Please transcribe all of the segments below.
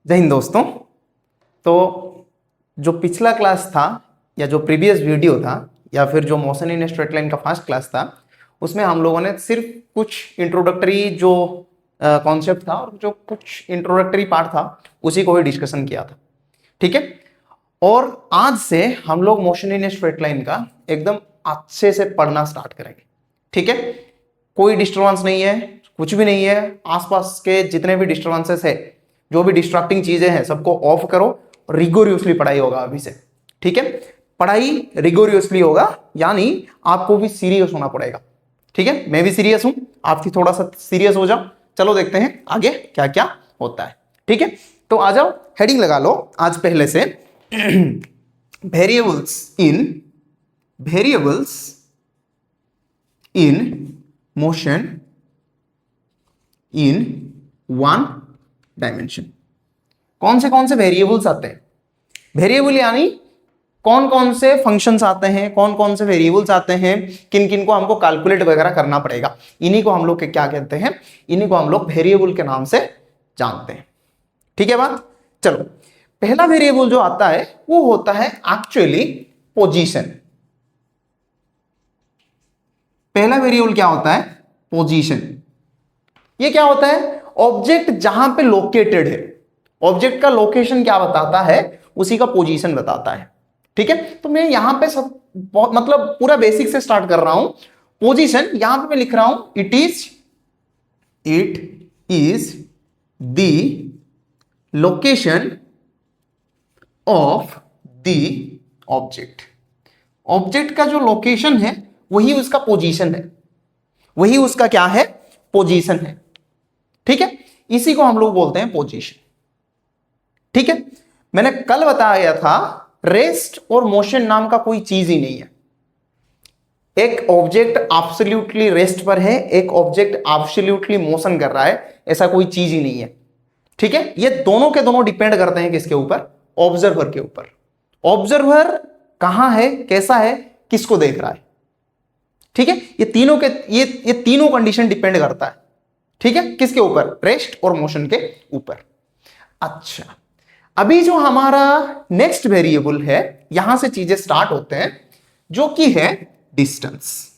जय हिंद दोस्तों। तो जो पिछला क्लास था या जो प्रीवियस वीडियो था या फिर जो मोशन इन स्ट्रेट लाइन का फर्स्ट क्लास था, उसमें हम लोगों ने सिर्फ कुछ इंट्रोडक्टरी जो कॉन्सेप्ट था और जो कुछ इंट्रोडक्टरी पार्ट था उसी को ही डिस्कशन किया था। ठीक है। और आज से हम लोग मोशन इन स्ट्रेट लाइन का एकदम अच्छे से पढ़ना स्टार्ट करेंगे। ठीक है। कोई डिस्टर्बेंस नहीं है, कुछ भी नहीं है। आसपास के जितने भी डिस्टर्बेंसेस है, जो भी डिस्ट्रैक्टिंग चीजें हैं, सबको ऑफ करो। रिगोरियसली पढ़ाई होगा अभी से। ठीक है। पढ़ाई रिगोरियसली होगा, यानी आपको भी सीरियस होना पड़ेगा। ठीक है। मैं भी सीरियस हूं, आप भी थोड़ा सा सीरियस हो जाओ। चलो देखते हैं आगे क्या क्या होता है। ठीक है। तो आ जाओ, हेडिंग लगा लो आज पहले से। Variables in motion in one dimension. कौन से वेरिएबल्स आते हैं? वेरिएबल यानी कौन कौन से फंक्शंस आते हैं, कौन कौन से वेरिएबल्स आते हैं, किन किन को हमको कैलकुलेट वगैरह करना पड़ेगा। इन्हीं को हम लोग क्या कहते हैं? इन्हीं को हम लोग वेरिएबल के नाम से जानते हैं। ठीक है बात। चलो, पहला वेरिएबल जो आता है वो होता है एक्चुअली पोजीशन। पहला वेरिएबल क्या होता है? पोजीशन। ये क्या होता है? ऑब्जेक्ट जहां पे लोकेटेड है, ऑब्जेक्ट का लोकेशन क्या बताता है? उसी का पोजीशन बताता है। ठीक है। तो मैं यहां पे सब मतलब पूरा बेसिक से स्टार्ट कर रहा हूं। पोजीशन यहां पे मैं लिख रहा हूं, it is the location of the object. Object का जो लोकेशन है वही उसका पोजीशन है, वही उसका क्या है? पोजीशन है। ठीक है। इसी को हम लोग बोलते हैं पोजीशन। ठीक है। मैंने कल बताया था, रेस्ट और मोशन नाम का कोई चीज ही नहीं है। एक ऑब्जेक्ट एब्सोल्युटली रेस्ट पर है, एक ऑब्जेक्ट एब्सोल्युटली मोशन कर रहा है, ऐसा कोई चीज ही नहीं है। ठीक है। ये दोनों के दोनों डिपेंड करते हैं किसके ऊपर? ऑब्जर्वर के ऊपर। ऑब्जर्वर कहां है, कैसा है, किसको देख रहा है। ठीक है। ये तीनों कंडीशन डिपेंड करता है। ठीक है। किसके ऊपर? रेस्ट और मोशन के ऊपर। अच्छा, अभी जो हमारा नेक्स्ट वेरिएबल है, यहां से चीजें स्टार्ट होते हैं, जो कि है डिस्टेंस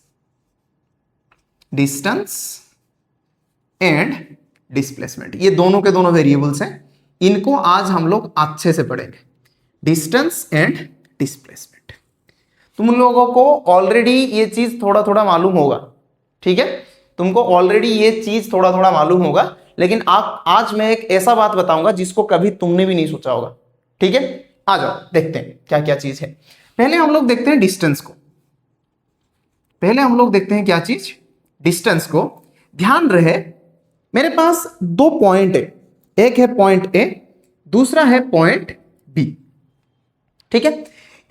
एंड डिस्प्लेसमेंट। ये दोनों के दोनों वेरिएबल्स हैं, इनको आज हम लोग अच्छे से पढ़ेंगे। Distance and displacement. तुम लोगों को ऑलरेडी ये चीज थोड़ा थोड़ा मालूम होगा। ठीक है। तुमको ऑलरेडी ये चीज थोड़ा थोड़ा मालूम होगा, लेकिन आज मैं एक ऐसा बात बताऊंगा जिसको कभी तुमने भी नहीं सोचा होगा। ठीक है। आ जाओ देखते हैं क्या क्या चीज है। पहले हम लोग देखते हैं डिस्टेंस को। पहले हम लोग देखते हैं क्या चीज? डिस्टेंस को। ध्यान रहे, मेरे पास दो पॉइंट है, एक है पॉइंट ए, दूसरा है पॉइंट बी। ठीक है।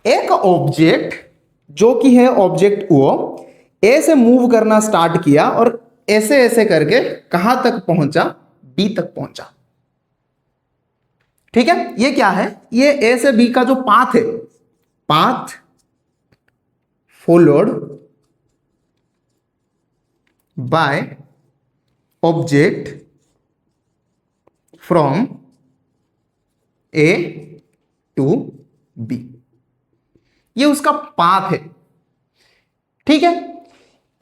एक ऑब्जेक्ट जो कि है ऑब्जेक्ट ओ, ए से मूव करना स्टार्ट किया और ऐसे ऐसे करके कहां तक पहुंचा? बी तक पहुंचा। ठीक है। ये क्या है? ये ए से बी का जो पाथ है, path followed by object from A to B, ये उसका पाथ है। ठीक है।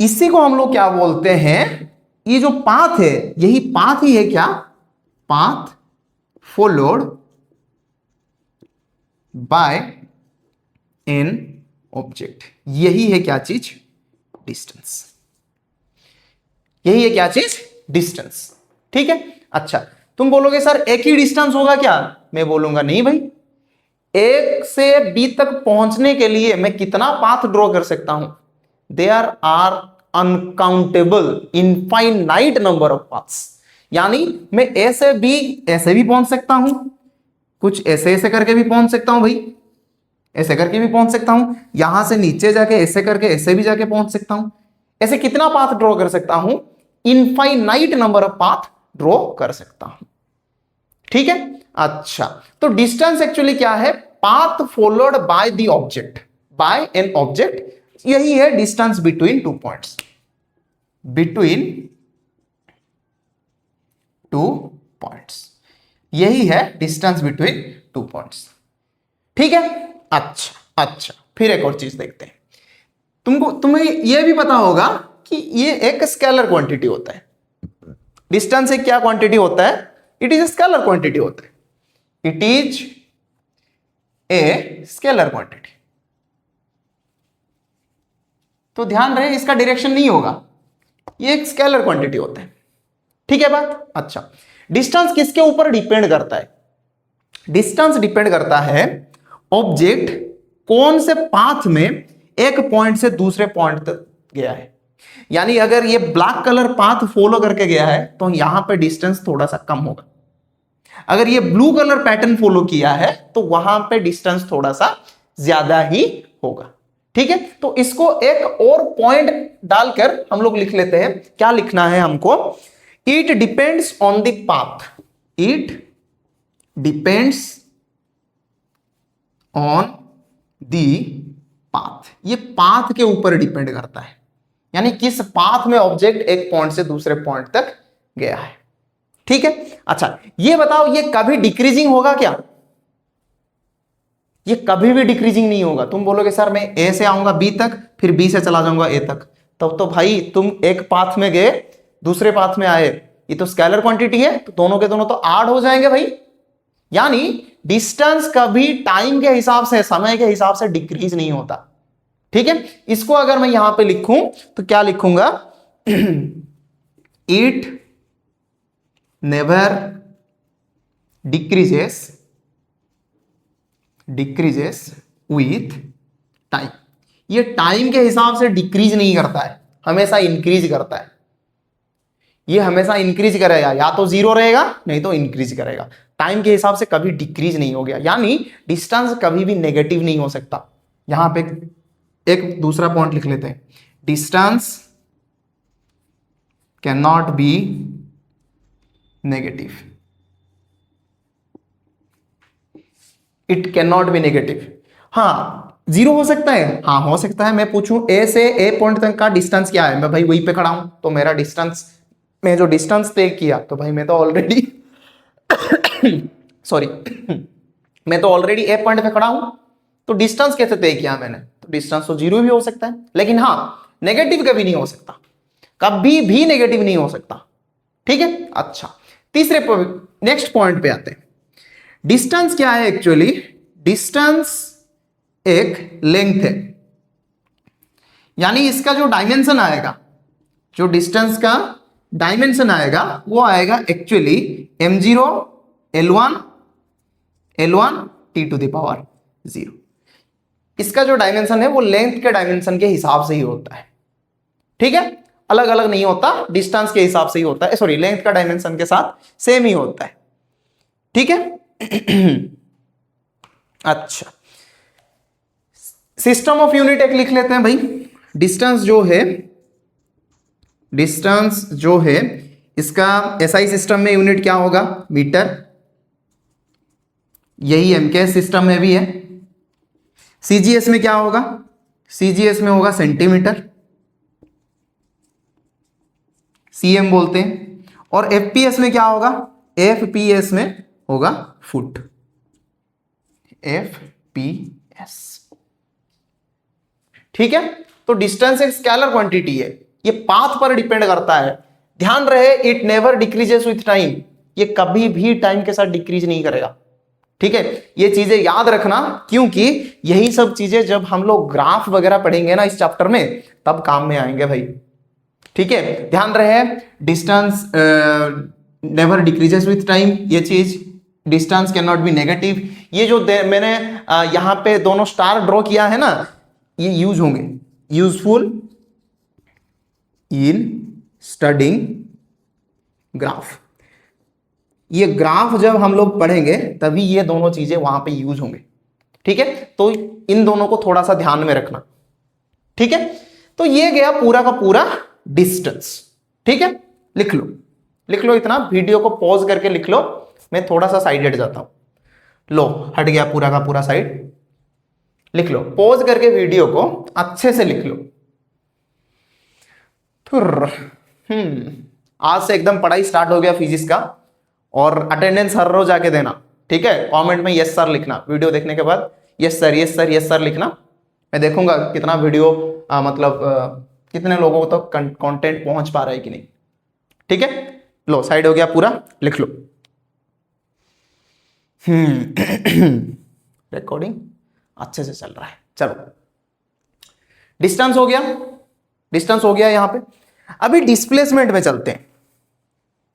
इसी को हम लोग क्या बोलते हैं? ये जो पाथ है, यही पाथ ही है क्या? Path followed bye an object. यही है क्या चीज? डिस्टेंस। यही है क्या चीज? डिस्टेंस। ठीक है। अच्छा, तुम बोलोगे सर एक ही डिस्टेंस होगा क्या? मैं बोलूंगा नहीं भाई, एक से बी तक पहुंचने के लिए मैं कितना पाथ ड्रॉ कर सकता हूं? There are uncountable infinite number of paths. यानी मैं ए से बी ऐसे भी पहुंच सकता हूं, कुछ ऐसे ऐसे करके भी पहुंच सकता हूं भाई, ऐसे करके भी पहुंच सकता हूं, यहां से नीचे जाके ऐसे करके ऐसे भी जाके पहुंच सकता हूं। ऐसे कितना पाथ ड्रॉ कर सकता हूं? Infinite number of path draw कर सकता हूं। ठीक है। अच्छा, तो डिस्टेंस एक्चुअली क्या है? Path followed by the object, by an object. यही है distance between two points, between two points. यही है डिस्टेंस बिटवीन टू पॉइंट्स। ठीक है, अच्छा फिर एक और चीज देखते हैं। तुम्हें यह भी पता होगा कि ये एक स्केलर क्वांटिटी होता है। डिस्टेंस एक क्या क्वांटिटी होता है? It is a scalar quantity होता है। It is a scalar quantity. तो ध्यान रहे इसका डायरेक्शन नहीं होगा, ये एक स्केलर क्वांटिटी होता है। ठीक है बात? अच्छा, डिस्टेंस किसके ऊपर डिपेंड करता है? डिस्टेंस डिपेंड करता है ऑब्जेक्ट कौन से पाथ में एक पॉइंट से दूसरे पॉइंट तक गया है। यानी अगर ये ब्लैक कलर पाथ फॉलो करके गया है तो यहां पे डिस्टेंस थोड़ा सा कम होगा। अगर ये ब्लू कलर पैटर्न फॉलो किया है तो वहां पे डिस्टेंस थोड़ा सा ज्यादा ही होगा। ठीक है, तो इसको एक और पॉइंट डालकर हम लोग लिख लेते हैं। क्या लिखना है हमको? It depends on the path. It depends on the path. ये पाथ के ऊपर डिपेंड करता है, यानी किस पाथ में ऑब्जेक्ट एक पॉइंट से दूसरे पॉइंट तक गया है। ठीक है, अच्छा ये बताओ, ये कभी डिक्रीजिंग होगा क्या? ये कभी भी डिक्रीजिंग नहीं होगा। तुम बोलोगे सर मैं ए से आऊंगा बी तक, फिर बी से चला जाऊंगा ए तक, तब तो भाई तुम एक पाथ में गए दूसरे पाथ में आए, ये तो स्केलर क्वांटिटी है, तो दोनों के दोनों तो ऐड हो जाएंगे भाई। यानी डिस्टेंस कभी टाइम के हिसाब से, समय के हिसाब से डिक्रीज नहीं होता। ठीक है, इसको अगर मैं यहां पे लिखूं तो क्या लिखूंगा? It never decreases with time. ये टाइम के हिसाब से डिक्रीज नहीं करता है, हमेशा इंक्रीज करता है। ये हमेशा इंक्रीज करेगा, या तो जीरो रहेगा नहीं तो इंक्रीज करेगा। टाइम के हिसाब से कभी डिक्रीज नहीं हो गया, यानी डिस्टेंस कभी भी नेगेटिव नहीं हो सकता। यहां पे एक दूसरा पॉइंट लिख लेते हैं, distance can not be negative. It can not be negative. हाँ, जीरो हो सकता है, हाँ हो सकता है। मैं पूछूं ए से ए पॉइंट तक का डिस्टेंस क्या है, मैं भाई वहीं पे खड़ा हूं, तो मेरा डिस्टेंस, मैं जो डिस्टेंस तय किया, तो भाई मैं तो ऑलरेडी सॉरी मैं तो ऑलरेडी ए पॉइंट पे खड़ा हूं, तो डिस्टेंस कैसे तय किया मैंने? तो डिस्टेंस तो जीरो भी हो सकता है, लेकिन हाँ नेगेटिव कभी नहीं हो सकता, कभी भी नेगेटिव नहीं हो सकता। ठीक है, अच्छा तीसरे नेक्स्ट पॉइंट पे आते हैं। डिस्टेंस क्या है एक्चुअली? डिस्टेंस एक लेंथ है, यानी इसका जो डायमेंशन आएगा, जो डिस्टेंस का डायमेंशन आएगा वो आएगा actually m0 l1 t to the power 0। इसका जो डायमेंशन है वो लेंथ के डायमेंशन के हिसाब से ही होता है। ठीक है, अलग अलग नहीं होता, डिस्टेंस के हिसाब से ही होता है, सॉरी लेंथ का डायमेंशन के साथ सेम ही होता है। ठीक है अच्छा, सिस्टम ऑफ यूनिट एक लिख लेते हैं भाई। डिस्टेंस जो है इसका एसआई सिस्टम में यूनिट क्या होगा? मीटर। यही एमकेएस सिस्टम में भी है। सीजीएस में क्या होगा? सीजीएस में होगा सेंटीमीटर, सीएम बोलते हैं। और एफपीएस में क्या होगा? एफपीएस में होगा फुट, एफपीएस। ठीक है, तो डिस्टेंस एक स्केलर क्वांटिटी है, ये पाथ पर डिपेंड करता है। ध्यान रहे, it never decreases with time, ये कभी भी टाइम के साथ डिक्रीज नहीं करेगा। ठीक है, ये चीजें याद रखना, क्योंकि यही सब चीजें जब हम लोग ग्राफ वगैरह पढ़ेंगे ना इस चैप्टर में, तब काम में आएंगे भाई। ठीक है, ध्यान रहे, distance never decreases with time, ये चीज, distance can not be negative. ये जो मैंने यहां पे दोनों स्टार ड्रॉ किया है ना, ये यूज होंगे, यूजफुल इन स्टडिंग ग्राफ। ये ग्राफ जब हम लोग पढ़ेंगे तभी ये दोनों चीजें वहां पे यूज होंगे। ठीक है, तो इन दोनों को थोड़ा सा ध्यान में रखना। ठीक है, तो ये गया पूरा का पूरा डिस्टेंस। ठीक है, लिख लो इतना, वीडियो को पॉज करके लिख लो, मैं थोड़ा सा साइड हट जाता हूं। लो, हट गया पूरा का पूरा साइड, लिख लो, पॉज करके वीडियो को अच्छे से लिख लो। आज से एकदम पढ़ाई स्टार्ट हो गया फिजिक्स का, और अटेंडेंस हर रोज आके देना, ठीक है। कमेंट में यस सर लिखना, वीडियो देखने के बाद yes sir yes sir yes sir लिखना। मैं देखूंगा कितना वीडियो कितने लोगों तक कंटेंट पहुंच पा रहा है कि नहीं, ठीक है। लो साइड हो गया पूरा, लिख लो। रिकॉर्डिंग अच्छे से चल रहा है, चलो। डिस्टेंस हो गया, डिस्टेंस हो गया यहां पे। अभी डिस्प्लेसमेंट में चलते हैं।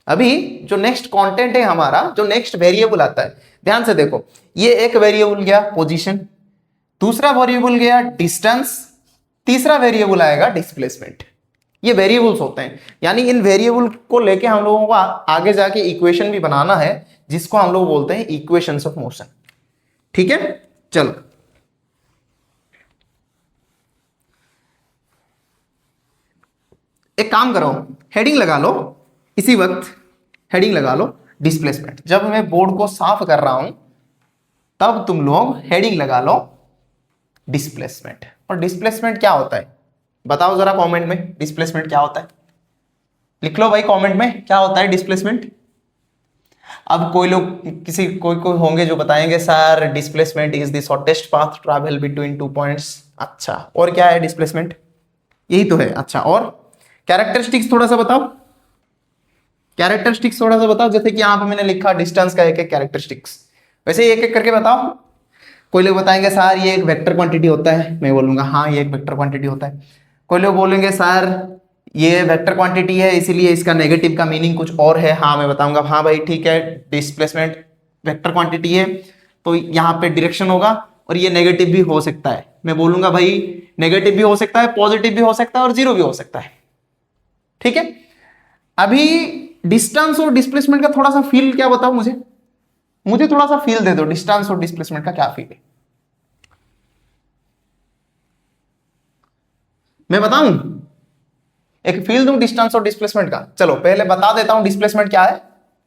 अभी जो नेक्स्ट कंटेंट है हमारा, जो नेक्स्ट वेरिएबल आता है, ध्यान से देखो। ये एक वेरिएबल गया पोजीशन, दूसरा वेरिएबल गया डिस्टेंस, तीसरा वेरिएबल आएगा डिस्प्लेसमेंट। ये वेरिएबल्स होते हैं, यानी इन वेरिएबल को लेके हम लोगों को आगे जाके इक्वेशन भी बनाना है, जिसको हम लोग बोलते हैं इक्वेशंस ऑफ मोशन, ठीक है। चलो एक काम करो, हेडिंग लगा लो, इसी वक्त हेडिंग लगा लो डिस्प्लेसमेंट। जब मैं बोर्ड को साफ कर रहा हूं तब तुम लोग हेडिंग लगा लो डिस्प्लेसमेंट। और डिस्प्लेसमेंट क्या होता है बताओ जरा कमेंट में, डिस्प्लेसमेंट क्या होता है? लिख लो भाई कमेंट में, क्या होता है डिस्प्लेसमेंट। अब कोई लोग कोई होंगे जो बताएंगे sir displacement is the shortest path travel between 2 points. अच्छा, और क्या है डिस्प्लेसमेंट? यही तो है। अच्छा, और कैरेक्टरिस्टिक्स थोड़ा सा बताओ, कैरेक्टरिस्टिक्स थोड़ा सा बताओ। जैसे कि यहां पे मैंने लिखा डिस्टेंस का एक एक कैरेक्टरिस्टिक्स, वैसे एक एक करके बताओ। कोई लोग बताएंगे सर ये एक वेक्टर क्वांटिटी होता है, मैं बोलूंगा हाँ ये एक वेक्टर क्वांटिटी होता है। कोई लोग बोलेंगे सर ये वेक्टर क्वांटिटी है इसीलिए इसका नेगेटिव का मीनिंग कुछ और है, हाँ मैं बताऊंगा हाँ भाई ठीक है, डिस्प्लेसमेंट वेक्टर क्वांटिटी है तो यहाँ पे डायरेक्शन होगा और ये नेगेटिव भी हो सकता है। मैं बोलूंगा भाई नेगेटिव भी हो सकता है, पॉजिटिव भी हो सकता है और जीरो भी हो सकता है, ठीक है। अभी डिस्टेंस और डिस्प्लेसमेंट का थोड़ा सा फील क्या बताओ मुझे थोड़ा सा फील दे दो, डिस्टेंस और डिस्प्लेसमेंट का क्या फील है? मैं बताऊं, एक फील दूं डिस्टेंस और डिस्प्लेसमेंट का? चलो पहले बता देता हूं डिस्प्लेसमेंट क्या है,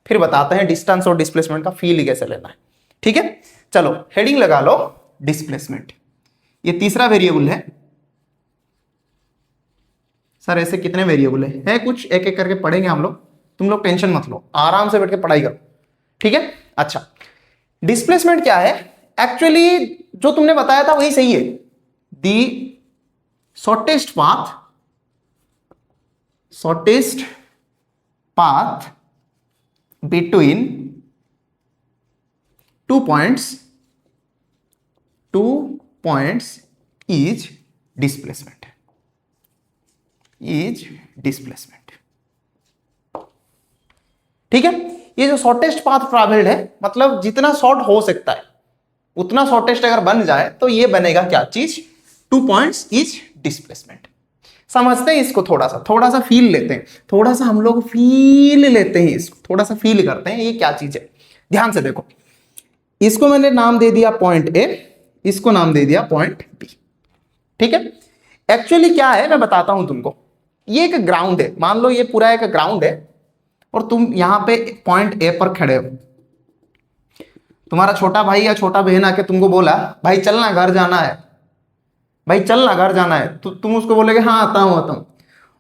फिर बताते हैं डिस्टेंस और डिस्प्लेसमेंट का फील ही कैसे लेना है, ठीक है। चलो हेडिंग लगा लो डिस्प्लेसमेंट। ये तीसरा वेरिएबल है। सर ऐसे कितने वेरिएबल है कुछ एक एक करके पढ़ेंगे हम लोग, तुम लोग टेंशन मत लो, आराम से बैठ के पढ़ाई करो, ठीक है। अच्छा, डिस्प्लेसमेंट क्या है? एक्चुअली जो तुमने बताया था वही सही है। दी shortest path between 2 points is displacement, ठीक है। ये जो शॉर्टेस्ट पाथ ट्रैवल्ड है, मतलब जितना शॉर्ट हो सकता है उतना शॉर्टेस्ट अगर बन जाए तो ये बनेगा क्या चीज? 2 पॉइंट्स इज डिस्प्लेसमेंट। समझते हैं इसको, थोड़ा सा फील लेते हैं, थोड़ा सा हम लोग फील लेते हैं इसको, थोड़ा सा फील करते हैं ये क्या चीज है। ध्यान से देखो, इसको मैंने नाम दे दिया पॉइंट ए, इसको नाम दे दिया पॉइंट बी, ठीक है। एक्चुअली क्या है मैं बताता हूं तुमको। ये एक ग्राउंड है, मान लो ये पूरा एक ग्राउंड है और तुम यहां पे पॉइंट ए पर खड़े हो। तुम्हारा छोटा भाई या छोटा बहन आके तुमको बोला भाई चलना घर जाना है, भाई चलना घर जाना है, तो तुम उसको बोलोगे हाँ आता हूं।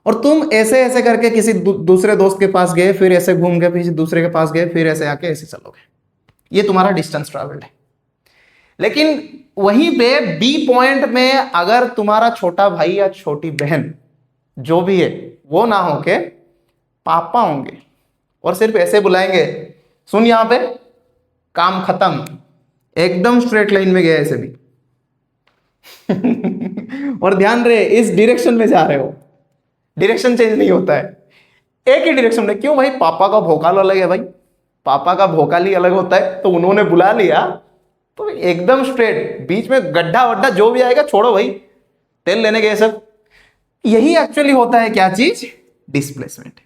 और तुम ऐसे ऐसे करके किसी दूसरे दोस्त के पास गए, फिर ऐसे घूम गए, फिर दूसरे के पास गए, फिर ऐसे आके ऐसे चलोगे। ये तुम्हारा डिस्टेंस ट्रैवल्ड है। लेकिन वहीं पे बी पॉइंट में अगर तुम्हारा छोटा भाई या छोटी बहन जो भी है वो ना होके पापा होंगे और सिर्फ ऐसे बुलाएंगे, सुन यहां पे काम खत्म, एकदम स्ट्रेट लाइन में गया ऐसे भी और ध्यान रहे इस डायरेक्शन में जा रहे हो, डायरेक्शन चेंज नहीं होता है, एक ही डायरेक्शन में। क्यों भाई? पापा का भोकाल अलग है भाई, पापा का भोकाल ही अलग होता है। तो उन्होंने बुला लिया तो एकदम स्ट्रेट, बीच में गड्ढा वड्ढा जो भी आएगा छोड़ो भाई, तेल लेने गए सब। यही एक्चुअली होता है क्या चीज? डिस्प्लेसमेंट।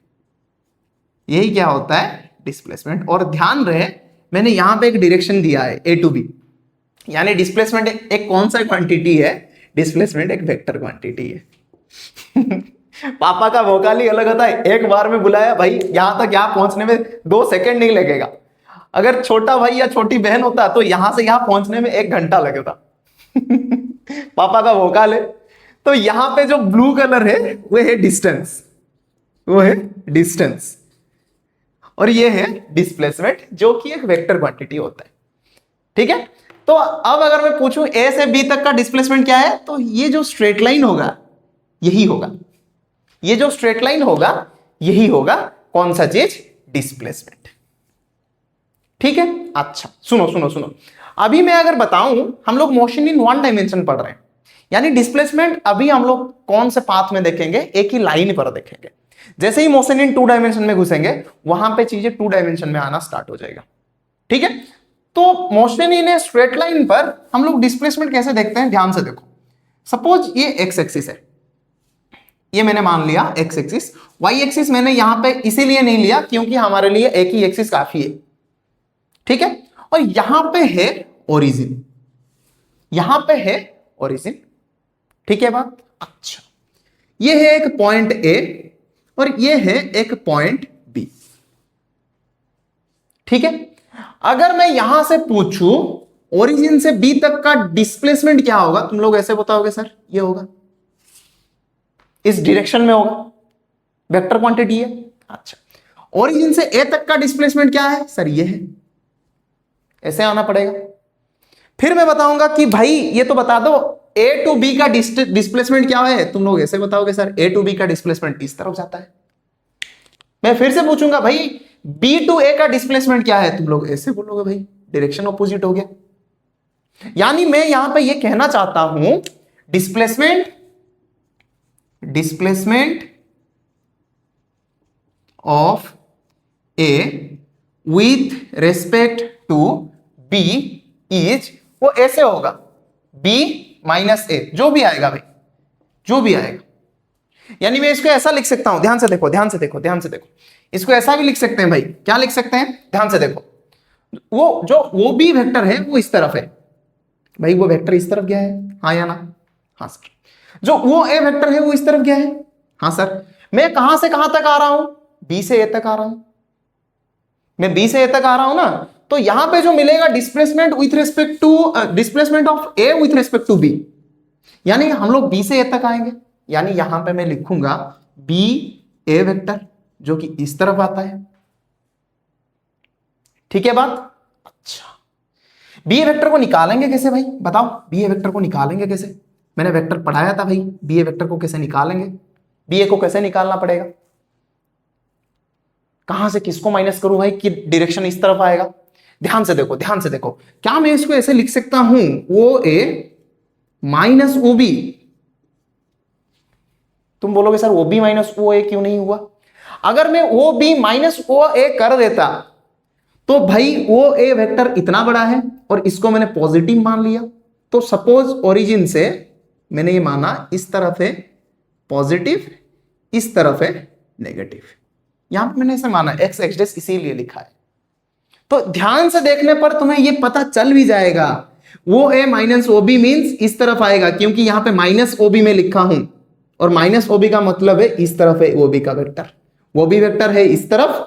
यही क्या होता है? डिस्प्लेसमेंट। और ध्यान रहे मैंने यहां पे एक डायरेक्शन दिया है ए टू बी, यानी डिस्प्लेसमेंट एक कौन सा क्वांटिटी है? डिस्प्लेसमेंट एक वेक्टर क्वांटिटी है पापा का भोकाल ही अलग होता है, एक बार में बुलाया भाई, यहां तक यहां पहुंचने में 2 सेकंड नहीं लगेगा। अगर छोटा भाई या छोटी बहन होता तो यहां से यहां पहुंचने में 1 घंटा लगेगा पापा का भोकाल है। तो यहां पे जो ब्लू कलर है वो है डिस्टेंस, वो है डिस्टेंस। और ये है डिस्प्लेसमेंट, जो कि एक वेक्टर क्वांटिटी होता है। ठीक है, तो अब अगर मैं पूछूं ए से बी तक का डिस्प्लेसमेंट क्या है, तो ये जो स्ट्रेट लाइन होगा यही होगा, ये जो स्ट्रेट लाइन होगा यही होगा कौन सा चीज, डिस्प्लेसमेंट। ठीक है, अच्छा सुनो सुनो सुनो, अभी मैं अगर बताऊं हम लोग मोशन इन वन डायमेंशन पढ़ रहे हैं, यानी डिस्प्लेसमेंट अभी हम लोग कौन से पाथ में देखेंगे, एक ही लाइन पर देखेंगे। जैसे ही मोशन इन टू डायमेंशन में घुसेंगे वहां पे चीजें टू डायमेंशन में आना स्टार्ट हो जाएगा। ठीक है, तो motion in a straight line पर हम लोग डिस्प्लेसमेंट कैसे देखते हैं, ध्यान से देखो। सपोज ये एक्स एक्सिस है, ये मैंने मान लिया एक्स एक्सिस, वाई एक्सिस मैंने यहां पे इसीलिए नहीं लिया क्योंकि हमारे लिए एक ही एक्सिस काफी है। ठीक है, और यहां पे है ओरिजिन, यहां पे है ओरिजिन। ठीक है बात, अच्छा ये है एक पॉइंट ए और ये है एक पॉइंट बी। ठीक है, अगर मैं यहां से पूछूं ओरिजिन से बी तक का डिस्प्लेसमेंट क्या होगा, तुम लोग ऐसे बताओगे सर ये होगा, इस डायरेक्शन में होगा, वेक्टर क्वांटिटी है। अच्छा, ओरिजिन से ए तक का डिस्प्लेसमेंट क्या है सर, ये है, ऐसे आना पड़ेगा। फिर मैं बताऊंगा कि भाई ये तो बता दो ए टू बी का डिस्प्लेसमेंट क्या है, तुम लोग ऐसे बताओगे सर ए टू बी का डिस्प्लेसमेंट इस तरफ जाता है। मैं फिर से पूछूंगा भाई बी टू ए का डिस्प्लेसमेंट क्या है, तुम लोग ऐसे बोलोगे भाई डायरेक्शन ऑपोजिट हो गया। यानी मैं यहां पे ये कहना चाहता हूं displacement of A with respect to B is, वो ऐसे होगा बी माइनस ए, जो भी आएगा भाई, जो भी आएगा। यानी मैं इसको ऐसा लिख सकता हूं, ध्यान से देखो ध्यान से देखो ध्यान से देखो, इसको ऐसा भी लिख सकते हैं भाई, क्या लिख सकते हैं, ध्यान से देखो, वो बी वेक्टर है वो इस तरफ है भाई, वो वेक्टर इस तरफ गया है, हाँ या ना, हाँ सर। जो वो ए वेक्टर है वो इस तरफ गया है, हाँ सर। मैं कहां से कहां तक आ रहा हूं, बी से ए तक आ रहा हूं, मैं बी से ए तक आ रहा हूं ना, तो यहां पे जो मिलेगा displacement with respect to displacement of A with respect to B, यानी हम लोग बी से ए तक आएंगे, यानी यहां पे मैं लिखूंगा बी ए वेक्टर जो कि इस तरफ आता है। ठीक है बात, अच्छा बी ए वेक्टर को निकालेंगे कैसे भाई, बताओ बी ए वेक्टर को निकालेंगे कैसे, मैंने वेक्टर पढ़ाया था भाई, बी ए वेक्टर को कैसे निकालेंगे, बी ए को कैसे निकालना पड़ेगा, कहां से किसको माइनस करूं भाई कि डायरेक्शन इस तरफ आएगा। ध्यान से देखो ध्यान से देखो, क्या मैं इसको ऐसे लिख सकता हूं ओ ए माइनस ओ बी, तुम बोलोगे सर ओ बी माइनस ओ ए क्यों नहीं हुआ, अगर मैं ओ बी माइनस ओ ए कर देता तो भाई ओ ए वेक्टर इतना बड़ा है और इसको मैंने पॉजिटिव मान लिया, तो सपोज ओरिजिन से मैंने ये माना इस तरफ है पॉजिटिव, इस तरफ है नेगेटिव, यहां पे मैंने ऐसे माना एक्स एक्स डेस इसीलिए लिखा है। तो ध्यान से देखने पर तुम्हें यह पता चल भी जाएगा वो ए माइनस ओ बी मीन्स इस तरफ आएगा, क्योंकि यहां पे माइनस ओ बी में लिखा हूं और माइनस ओ बी का मतलब है इस तरफ है ओ बी का वेक्टर, वो भी वेक्टर है इस तरफ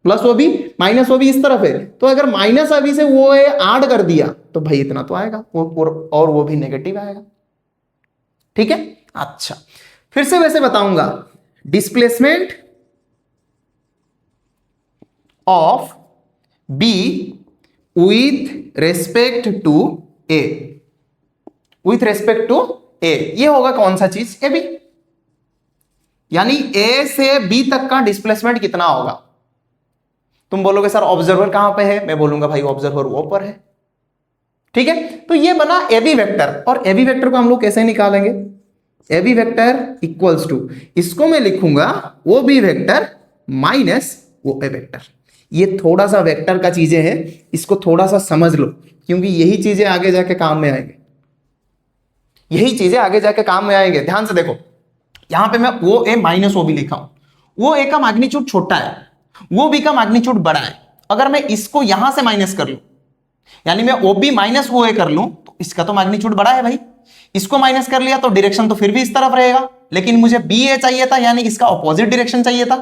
plus O B minus O B इस तरफ है, तो अगर माइनस अभी से वो ए ऐड कर दिया तो भाई इतना तो आएगा और वो भी नेगेटिव आएगा। ठीक है, अच्छा फिर से वैसे बताऊंगा displacement of B with respect to A, with respect to A, ये होगा कौन सा चीज, ए बी, यानी ए से बी तक का डिस्प्लेसमेंट कितना होगा। तुम बोलोगे सर ऑब्जर्वर कहां पे है, मैं बोलूंगा भाई ऑब्जर्वर वो पर है। ठीक है, तो ये बना ए बी वेक्टर, और ए बी वेक्टर को हम लोग कैसे निकालेंगे, A B vector equals to, इसको मैं लिखूंगा O B vector minus O A vector. ये थोड़ा सा वेक्टर का चीजें हैं, इसको थोड़ा सा समझ लो क्योंकि यही चीजें आगे जाके काम में आएंगे, यही चीजें आगे जाके काम में आएंगे। ध्यान से देखो, यहां पे मैं ओ ए माइनस ओ बी लिखा हूं, वो ए का मैग्नीट्यूड छोटा है, वो बी का मैग्नीट्यूड बड़ा है, अगर मैं इसको यहां से माइनस कर लूं, यानी मैं ओ बी माइनस ओ ए कर लूं, तो इसका तो मैग्नीट्यूड बड़ा है भाई, इसको माइनस कर लिया तो डायरेक्शन तो फिर भी इस तरफ रहेगा, लेकिन मुझे बी ए चाहिए था, यानी इसका ऑपोजिट डायरेक्शन चाहिए था,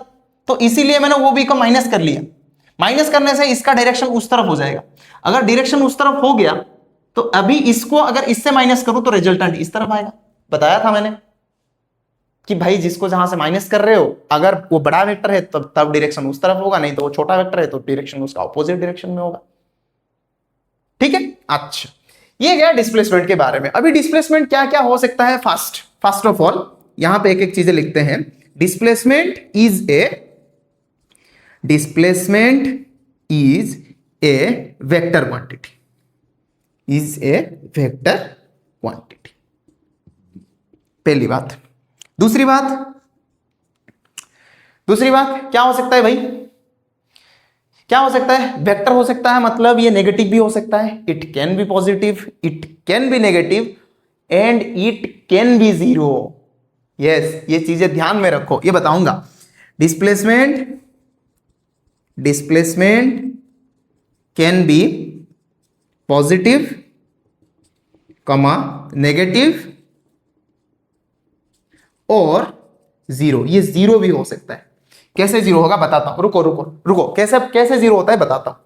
तो इसीलिए मैंने ओ बी को माइनस कर लिया। माइनस करने से इसका डायरेक्शन उस तरफ हो जाएगा, अगर डायरेक्शन उस तरफ हो गया तो अभी इसको अगर इससे माइनस करूं तो रिजल्टेंट इस तरफ आएगा, बताया था मैंने। कि भाई जिसको जहां से माइनस कर रहे हो, अगर वो बड़ा वेक्टर है तब डायरेक्शन उस तरफ होगा, नहीं तो वो छोटा वेक्टर है तो डायरेक्शन उसका ऑपोजिट डायरेक्शन में होगा। ठीक है, अच्छा ये गया डिस्प्लेसमेंट के बारे में। अभी डिस्प्लेसमेंट क्या क्या हो सकता है, फर्स्ट ऑफ ऑल यहां पे एक एक चीजें लिखते हैं। Displacement is a vector quantity, is a vector quantity, पहली बात। दूसरी बात क्या हो सकता है भाई, क्या हो सकता है, वेक्टर हो सकता है, मतलब ये नेगेटिव भी हो सकता है, it can be positive, it can be negative and it can be zero. Yes, ये चीजें ध्यान में रखो, ये बताऊंगा। डिस्प्लेसमेंट कैन बी पॉजिटिव कमा नेगेटिव और जीरो, ये जीरो भी हो सकता है। कैसे जीरो होगा बताता हूं, रुको, कैसे जीरो होता है बताता हूं।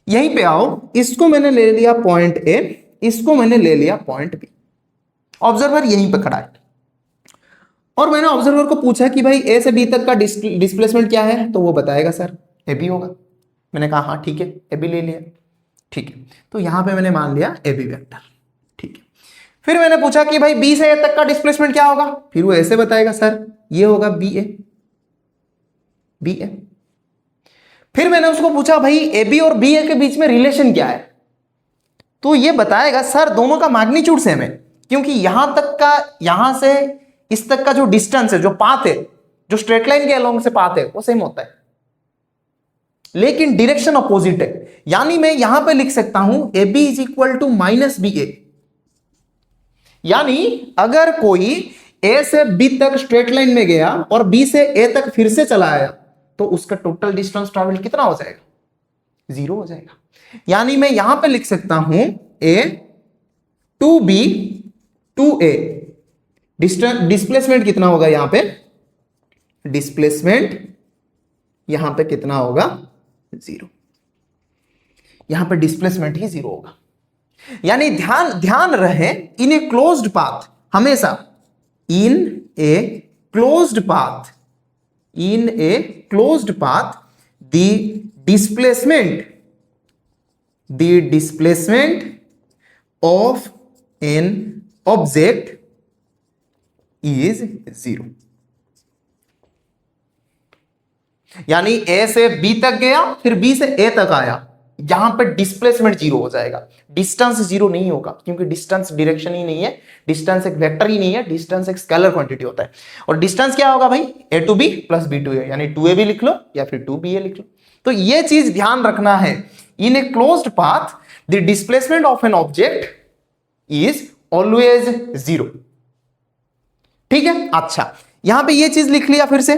यहीं पे आओ, इसको मैंने ले लिया पॉइंट ए, इसको मैंने ले लिया पॉइंट बी, ऑब्जर्वर यहीं पे खड़ा है और मैंने ऑब्जर्वर को पूछा कि भाई ए से बी तक का डिस्प्लेसमेंट क्या है, तो वो बताएगा सर ए बी होगा। मैंने कहा हाँ ठीक है, ए बी ले लिया, ठीक है, तो यहां पे मैंने मान लिया ए बी वेक्टर, ठीक है। फिर मैंने पूछा कि भाई बी से ए तक का डिस्प्लेसमेंट क्या होगा, फिर वो ऐसे बताएगा सर ये होगा बी ए। फिर मैंने उसको पूछा भाई ए बी और बी ए के बीच में रिलेशन क्या है, तो ये बताएगा सर दोनों का मैग्नीट्यूड सेम है, क्योंकि यहां से इस तक का जो डिस्टेंस है, जो पाथ है, जो स्ट्रेट लाइन के अलोंग से पाथ है वो सेम होता है, लेकिन डायरेक्शन अपोजिट है। यानी मैं यहां पे लिख सकता हूं A B is equal to minus B A. यानी अगर कोई ए से बी तक स्ट्रेट लाइन में गया और बी से ए तक फिर से चला आया, तो उसका टोटल डिस्टेंस ट्रैवल कितना हो जाएगा, जीरो हो जाएगा। यानी मैं यहां पे लिख सकता हूं A to B to A, displacement कितना होगा यहां पे, डिस्प्लेसमेंट यहां पे कितना होगा, जीरो। यहां पे डिस्प्लेसमेंट ही जीरो होगा। यानी ध्यान रहे, इन ए क्लोज्ड पाथ, हमेशा in a closed path, the displacement of an object is zero. यानी ए से बी तक गया, फिर बी से ए तक आया, यहां पे डिस्प्लेसमेंट जीरो हो जाएगा, डिस्टेंस जीरो नहीं होगा, क्योंकि डिस्टेंस डायरेक्शन ही नहीं है, डिस्टेंस एक वेक्टर ही नहीं है, डिस्टेंस एक स्केलर क्वांटिटी होता है। और डिस्टेंस क्या होगा भाई, A to B plus B to A, यानी 2a भी लिख लो या फिर 2ba लिख लो। तो ये चीज ध्यान रखना है, in a closed path the displacement of an object is always zero. ठीक है, अच्छा यहां पे ये चीज लिख लिया, फिर से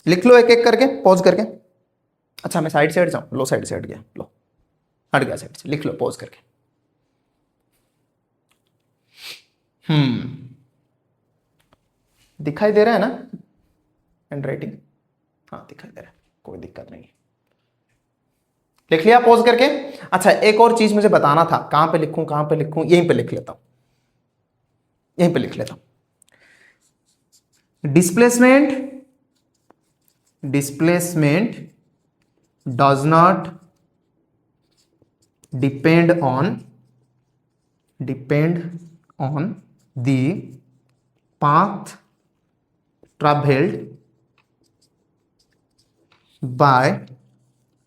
लिख लो एक एक करके, पॉज करके। अच्छा मैं साइड से हट जाऊं, लो साइड से हट गया, लो हट गया साइड से, लिख लो पॉज करके। दिखाई दे रहा है ना हैंड राइटिंग, हाँ दिखाई दे रहा है, कोई दिक्कत नहीं है, लिख लिया पॉज करके। अच्छा एक और चीज मुझे बताना था, कहां पे लिखूं, यहीं पे लिख लेता हूं, यहीं पे लिख लेता हूं। Displacement does not depend on the path traveled by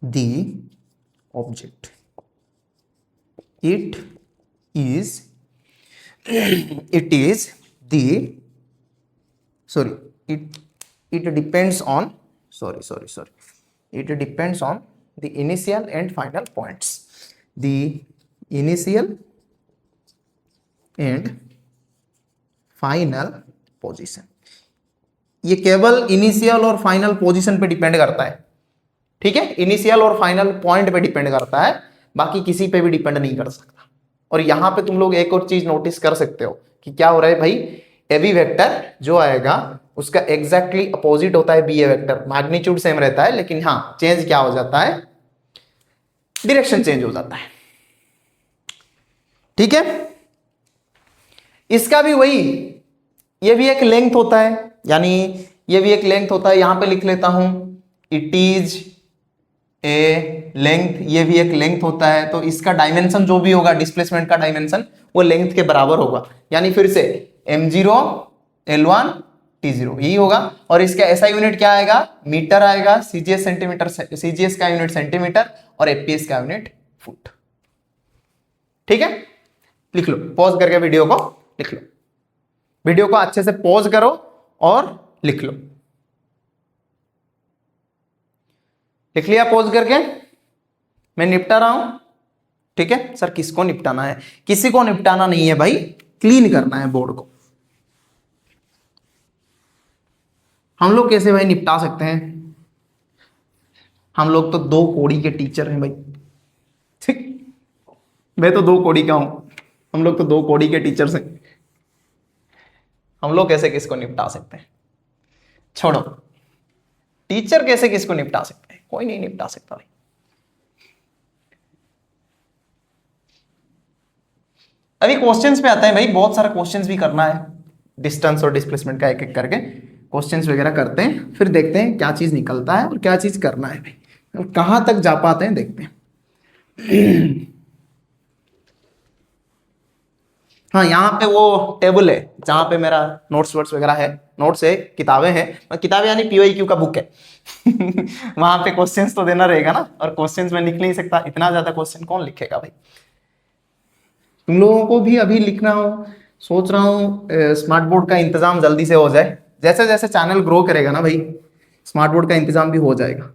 the object. It depends on it depends on the initial and final points, the initial and final position। ये केवल इनिशियल और फाइनल पोजीशन पे डिपेंड करता है, ठीक है, initial और final point पे डिपेंड करता है, बाकी किसी पे भी डिपेंड नहीं कर सकता। और यहां पे तुम लोग एक और चीज नोटिस कर सकते हो कि क्या हो रहा है भाई, ए बी वेक्टर जो आएगा उसका एग्जैक्टली अपोजिट होता है बी ए वेक्टर, मैग्नीट्यूड सेम रहता है, लेकिन हाँ चेंज क्या हो जाता है, डायरेक्शन चेंज हो जाता है। ठीक है, इसका भी वही, ये भी एक लेंथ होता है, यानी ये भी एक लेंथ होता है, यहां पे लिख लेता हूं इट इज ए लेंथ, ये भी एक लेंथ होता है। तो इसका डायमेंशन जो भी होगा, डिस्प्लेसमेंट का डायमेंशन, वो लेंथ के बराबर होगा, यानी फिर से m0 l1 t0 यही होगा। और इसका ऐसा यूनिट क्या आएगा, मीटर आएगा, सीजीएस सेंटीमीटर, सीजीएस का यूनिट सेंटीमीटर और एपीएस का यूनिट फुट। ठीक है, लिख लो, पॉज करके वीडियो को लिख लो, वीडियो को अच्छे से पॉज करो और लिख लो। लिख लिया पॉज करके, मैं निपटा रहा हूं। ठीक है सर, किसको निपटाना है, किसी को निपटाना नहीं है भाई, क्लीन करना है बोर्ड को। हम लोग कैसे भाई निपटा सकते हैं, हम लोग तो 2 कौड़ी के टीचर हैं भाई। ठीक, मैं तो 2 कौड़ी का हूं, हम लोग तो 2 कौड़ी के टीचर्स हैं। हम लोग कैसे किसको निपटा सकते हैं, छोड़ो, टीचर कैसे किसको निपटा सकते हैं, कोई नहीं निपटा सकता भाई। अभी क्वेश्चंस पे आते हैं भाई, बहुत सारा क्वेश्चंस भी करना है, डिस्टेंस और डिस्प्लेसमेंट का एक एक करके क्वेश्चंस वगैरह करते हैं, फिर देखते हैं क्या चीज निकलता है और क्या चीज करना है भाई, कहां तक जा पाते हैं देखते हैं। हाँ, यहाँ पे वो टेबल है जहाँ पे मेरा नोट्स वर्ड्स वगैरह है, नोट्स है, किताबें हैं, किताबें यानी पीओक्यू का बुक है। वहां पे क्वेश्चंस तो देना रहेगा ना, और क्वेश्चंस में लिख नहीं सकता, इतना ज्यादा क्वेश्चन कौन लिखेगा भाई। तुम लोगों को भी अभी लिखना हो, सोच रहा हूँ स्मार्ट बोर्ड का इंतजाम जल्दी से हो जाए, जैसे जैसे चैनल ग्रो करेगा ना भाई, स्मार्ट बोर्ड का इंतजाम भी हो जाएगा,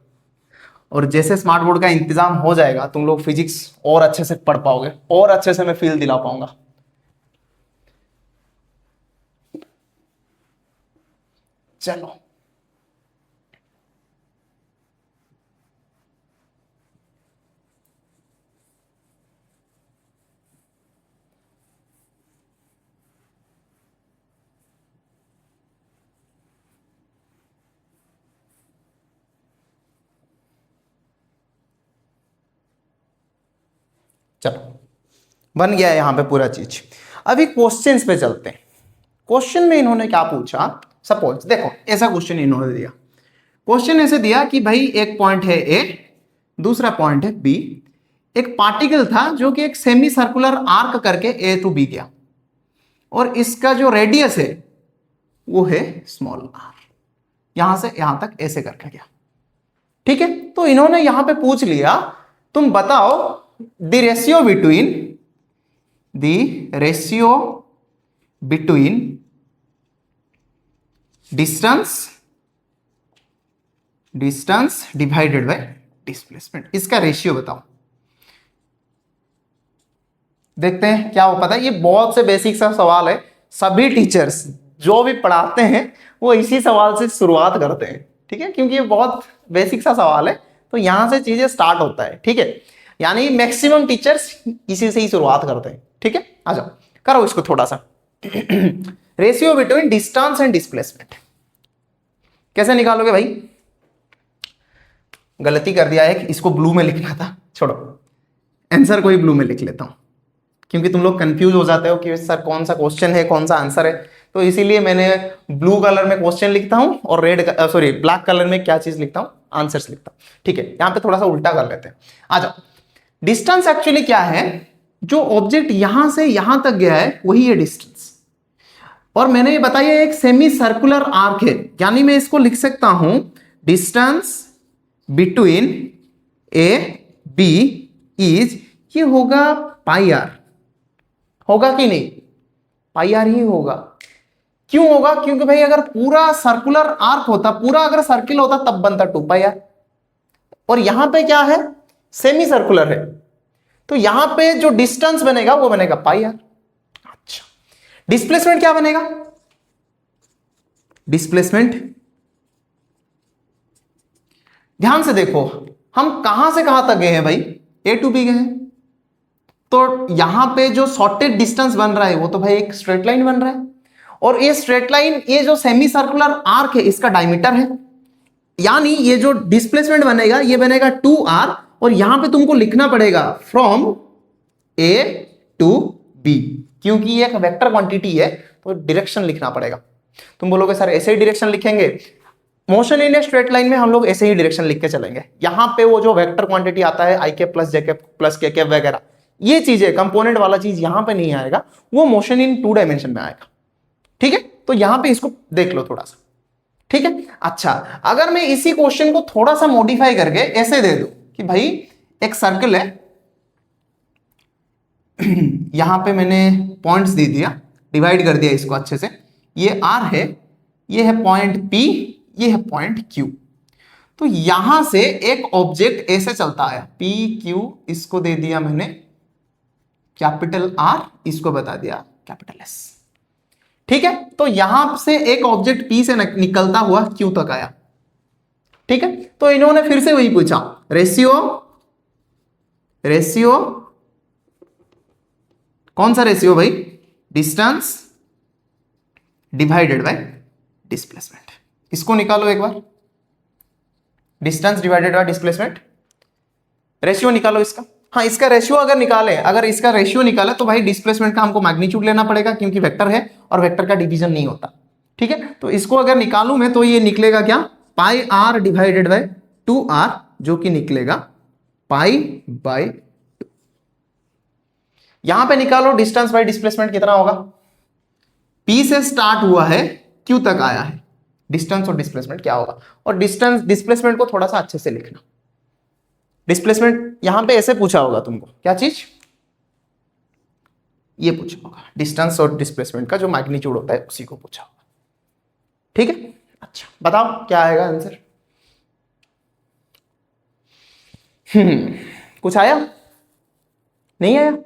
और जैसे स्मार्ट बोर्ड का इंतजाम हो जाएगा तुम लोग फिजिक्स और अच्छे से पढ़ पाओगे, और अच्छे से मैं फील दिला पाऊंगा। चलो चलो, बन गया है यहां पे पूरा चीज। अभी क्वेश्चंस पे चलते हैं। क्वेश्चन में इन्होंने क्या पूछा, सपोज देखो ऐसा क्वेश्चन इन्होंने दिया, क्वेश्चन ऐसे दिया कि भाई एक पॉइंट है ए, दूसरा पॉइंट है बी, एक पार्टिकल था जो कि एक सेमी सर्कुलर आर्क करके ए टू बी गया, और इसका जो रेडियस है वो है स्मॉल आर, यहां से यहां तक ऐसे करके गया। ठीक है, तो इन्होंने यहां पे पूछ लिया, तुम बताओ the ratio between distance divided by displacement, इसका रेशियो बताओ। देखते हैं क्या हो पाता है। ये बहुत से बेसिक सा सवाल है, सभी टीचर्स जो भी पढ़ाते हैं वो इसी सवाल से शुरुआत करते हैं। ठीक है, क्योंकि ये बहुत बेसिक सा सवाल है, तो यहां से चीजें स्टार्ट होता है। ठीक है, यानी मैक्सिमम टीचर्स इसी से ही शुरुआत करते हैं। ठीक है, आ जाओ करो इसको थोड़ा सा। Ratio between distance and displacement कैसे निकालोगे भाई, गलती कर दिया है कि इसको ब्लू में लिखना था, छोड़ो आंसर को ही ब्लू में लिख लेता हूं, क्योंकि तुम लोग कंफ्यूज हो जाते हो कि सर कौन सा क्वेश्चन है कौन सा आंसर है, तो इसीलिए मैंने ब्लू कलर में क्वेश्चन लिखता हूं और ब्लैक कलर में क्या चीज लिखता हूं, आंसर्स लिखता हूं। ठीक है, यहां पे थोड़ा सा उल्टा कर लेते हैं। आ जाओ, डिस्टेंस एक्चुअली क्या है, जो ऑब्जेक्ट यहां से यहां तक गया है वही है डिस्टेंस, और मैंने ये बताया एक सेमी सर्कुलर आर्क है, यानी मैं इसको लिख सकता हूं distance between A B is, ये होगा पाई आर, होगा कि नहीं, पाई आर ही होगा। क्यों होगा, क्योंकि भाई अगर पूरा सर्कुलर आर्क होता, पूरा अगर सर्किल होता तब बनता 2 पाई आर, और यहां पे क्या है सेमी सर्कुलर है, तो यहां पे जो डिस्टेंस बनेगा वो बनेगा पाई आर। अच्छा, डिस्प्लेसमेंट क्या बनेगा, डिस्प्लेसमेंट ध्यान से देखो, हम कहां से कहां तक गए हैं भाई, ए टू बी गए हैं, तो यहां पे जो शॉर्टेड डिस्टेंस बन रहा है वो तो भाई एक स्ट्रेट लाइन बन रहा है, और ये स्ट्रेट लाइन, ये जो सेमी सर्कुलर आर्क है इसका डायमीटर है, यानी ये जो डिस्प्लेसमेंट बनेगा ये बनेगा 2r, और यहां पे तुमको लिखना पड़ेगा फ्रॉम ए टू बी, क्योंकि ये एक वेक्टर क्वांटिटी है तो डायरेक्शन लिखना पड़ेगा। तुम बोलोगे सर ऐसे ही डायरेक्शन लिखेंगे, motion in a straight line में हम लोग ऐसे ही डायरेक्शन लिख के चलेंगे। यहां पे वो जो वेक्टर क्वांटिटी आता है आई के प्लस जे के प्लस के वगैरह, ये चीजें कंपोनेंट वाला चीज यहां पे नहीं आएगा, वो मोशन इन 2 डायमेंशन में आएगा। ठीक है, तो यहां पे इसको देख लो थोड़ा सा। ठीक है, अच्छा अगर मैं इसी क्वेश्चन को थोड़ा सा मॉडिफाई करके ऐसे दे दूं कि भाई एक सर्कल है, यहां पे मैंने पॉइंट्स दे दिया, डिवाइड कर दिया इसको अच्छे से, ये आर है, ये है पॉइंट पी, ये है पॉइंट क्यू। तो यहां से एक ऑब्जेक्ट ऐसे चलता है पी क्यू, इसको दे दिया मैंने कैपिटल आर, इसको बता दिया कैपिटल एस। ठीक है, तो यहां से एक ऑब्जेक्ट पी से निकलता हुआ क्यू तक आया। ठीक है, तो इन्होंने फिर से वही पूछा, रेशियो कौन सा रेशियो भाई? Distance divided by displacement. इसको निकालो एक बार, distance divided by displacement, ratio निकालो इसका। हाँ, इसका रेशियो अगर निकाले, अगर इसका रेशियो निकाले तो भाई डिस्प्लेसमेंट का हमको मैग्नीट्यूड लेना पड़ेगा, क्योंकि वेक्टर है और वेक्टर का डिवीजन नहीं होता। ठीक है, तो इसको अगर निकालूं मैं तो ये निकलेगा क्या? पाई आर डिवाइडेड बाय 2r, जो कि निकलेगा पाई बाय 2। यहां पे निकालो डिस्टेंस बाय डिस्प्लेसमेंट कितना होगा? P से स्टार्ट हुआ है, Q तक आया है, डिस्टेंस और डिस्प्लेसमेंट क्या होगा? और डिस्टेंस डिस्प्लेसमेंट को थोड़ा सा अच्छे से लिखना। डिस्प्लेसमेंट यहां पे ऐसे पूछा होगा तुमको, क्या चीज? ये पूछा होगा, डिस्टेंस और डिस्प्लेसमेंट का जो मैग्नीट्यूड होता है उसी को पूछा होगा। ठीक है, अच्छा बताओ क्या आएगा आंसर? कुछ आया? नहीं आया?